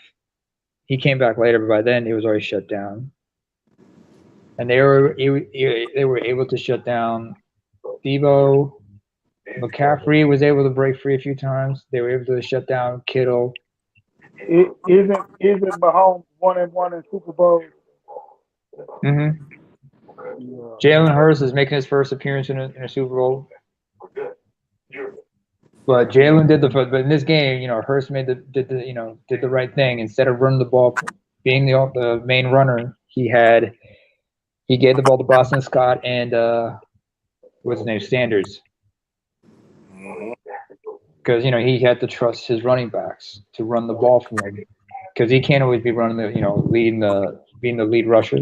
He came back later, but by then it was already shut down. And they were able to shut down Debo. McCaffrey was able to break free a few times. They were able to shut down Kittle. Isn't Mahomes 1-1 in Super Bowl? Mm-hmm. Yeah. Jalen Hurts is making his first appearance in a Super Bowl. But Jalen but in this game, Hurts did the right thing. Instead of running the ball, being the main runner, he gave the ball to Boston Scott and what's his name, Sanders. Because he had to trust his running backs to run the ball for him, because he can't always be running being the lead rusher.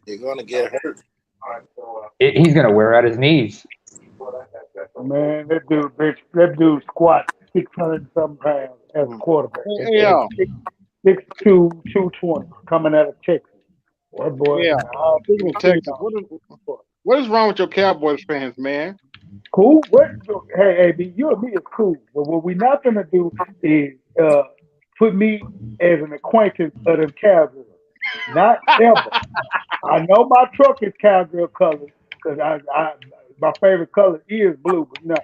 You're gonna get hurt. He's gonna wear out his knees. Man, that dude squat 600 something pounds as a quarterback. Yeah. 6'2", 220 coming out of Texas. That boy. Yeah. Speaking of Texas, what is wrong with your Cowboys fans, man? Cool. Hey, AB, you and me is cool. But what we're not gonna do is put me as an acquaintance of them Cowgirls. Not ever. I know my truck is Cowgirl colors because my favorite color is blue, but no.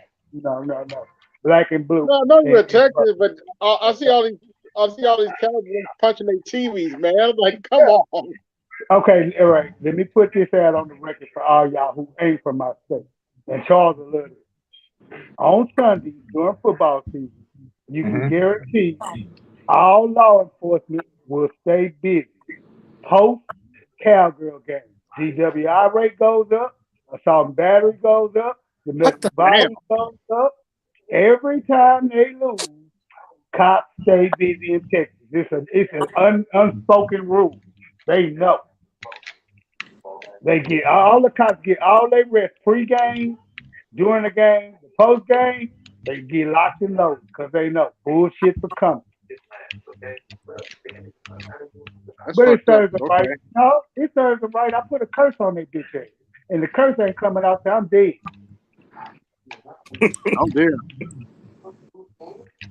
Black and blue. No, you're a Texas, but I see all these Cowboys punching their TVs, man. I'm like, come on. Okay, all right. Let me put this out on the record for all y'all who ain't from my state. And Charles will love it. On Sundays during football season, you can guarantee all law enforcement will stay busy. Post Cowgirl game. DWI rate goes up, assault and battery goes up, domestic violence goes up. Every time they lose, cops stay busy in Texas. It's an unspoken rule. They know. They get all the cops get all their rest pre-game, during the game, the post-game. They get locked and loaded because they know bullshit's coming. That's But it fucked up. serves them Okay. right. No, it serves them right. I put a curse on their bitch ass. And the curse ain't coming out till I'm dead. Oh dear.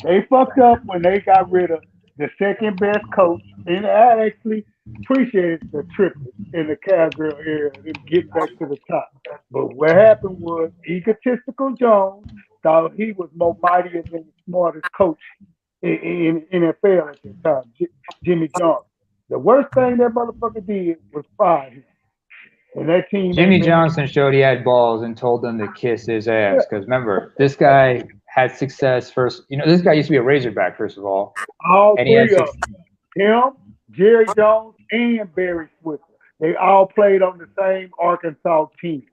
They fucked up when they got rid of the second best coach. And I actually appreciated the triplets in the Cowgirl era, them getting back to the top. But what happened was egotistical Jones thought he was more mightier than the smartest coach in NFL at that time, Jimmy Johnson. The worst thing that motherfucker did was fire him. And that team Jimmy ain't been Johnson showed he had balls and told them to kiss his ass. Because remember, this guy had success first. You know, this guy used to be a Razorback, first of all. all And he had three of them. Him, Jerry Jones, and Barry Switzer. They all played on the same Arkansas team.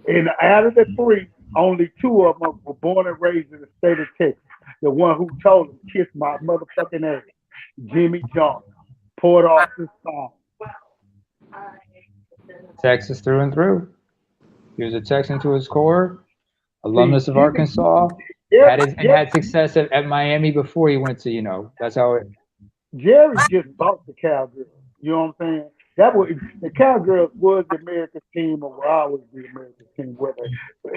And out of the three, only two of them were born and raised in the state of Texas. The one who told him, kiss my motherfucking ass, Jimmy Johnson, Port Arthur song. Texas through and through. He was a Texan to his core, alumnus of Arkansas, had success at Miami before he went to, you know, that's how it. Jerry just bought the Cowgirls. You know what I'm saying? That was the Cowgirls was the American team, or will always be the American team, whether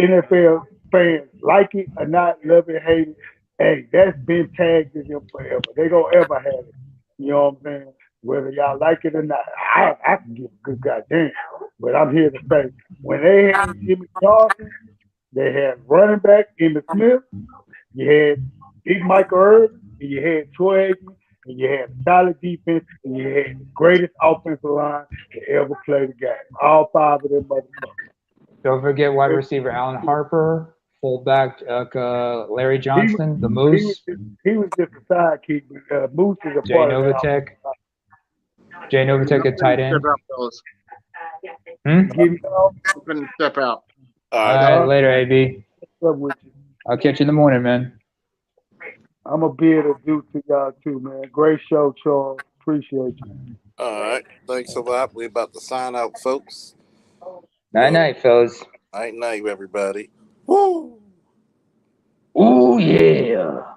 NFL fans like it or not, love it, hate it. Hey, that's been tagged in them forever. They gonna ever have it. You know what I'm saying? Whether y'all like it or not, I can give a good goddamn. But I'm here to say, when they had Jimmy Johnson, they had running back Emmitt Smith, you had Big Michael Irvin, and you had Troy Aikman, and you had a solid defense, and you had the greatest offensive line to ever play the game. All five of them motherfuckers. Don't forget wide receiver Alan Harper, fullback Larry Johnson, the Moose. He was just a sidekick, but Moose is a Jay part of Novacek. Jay Novacek at tight end. Step out, fellas. Step out. All right, later, AB. With you. I'll catch you in the morning, man. I'm a beard of due to y'all too, man. Great show, Charles. Appreciate you. All right. Thanks a lot. We're about to sign out, folks. Night, fellas. Night, everybody. Woo! Ooh, yeah.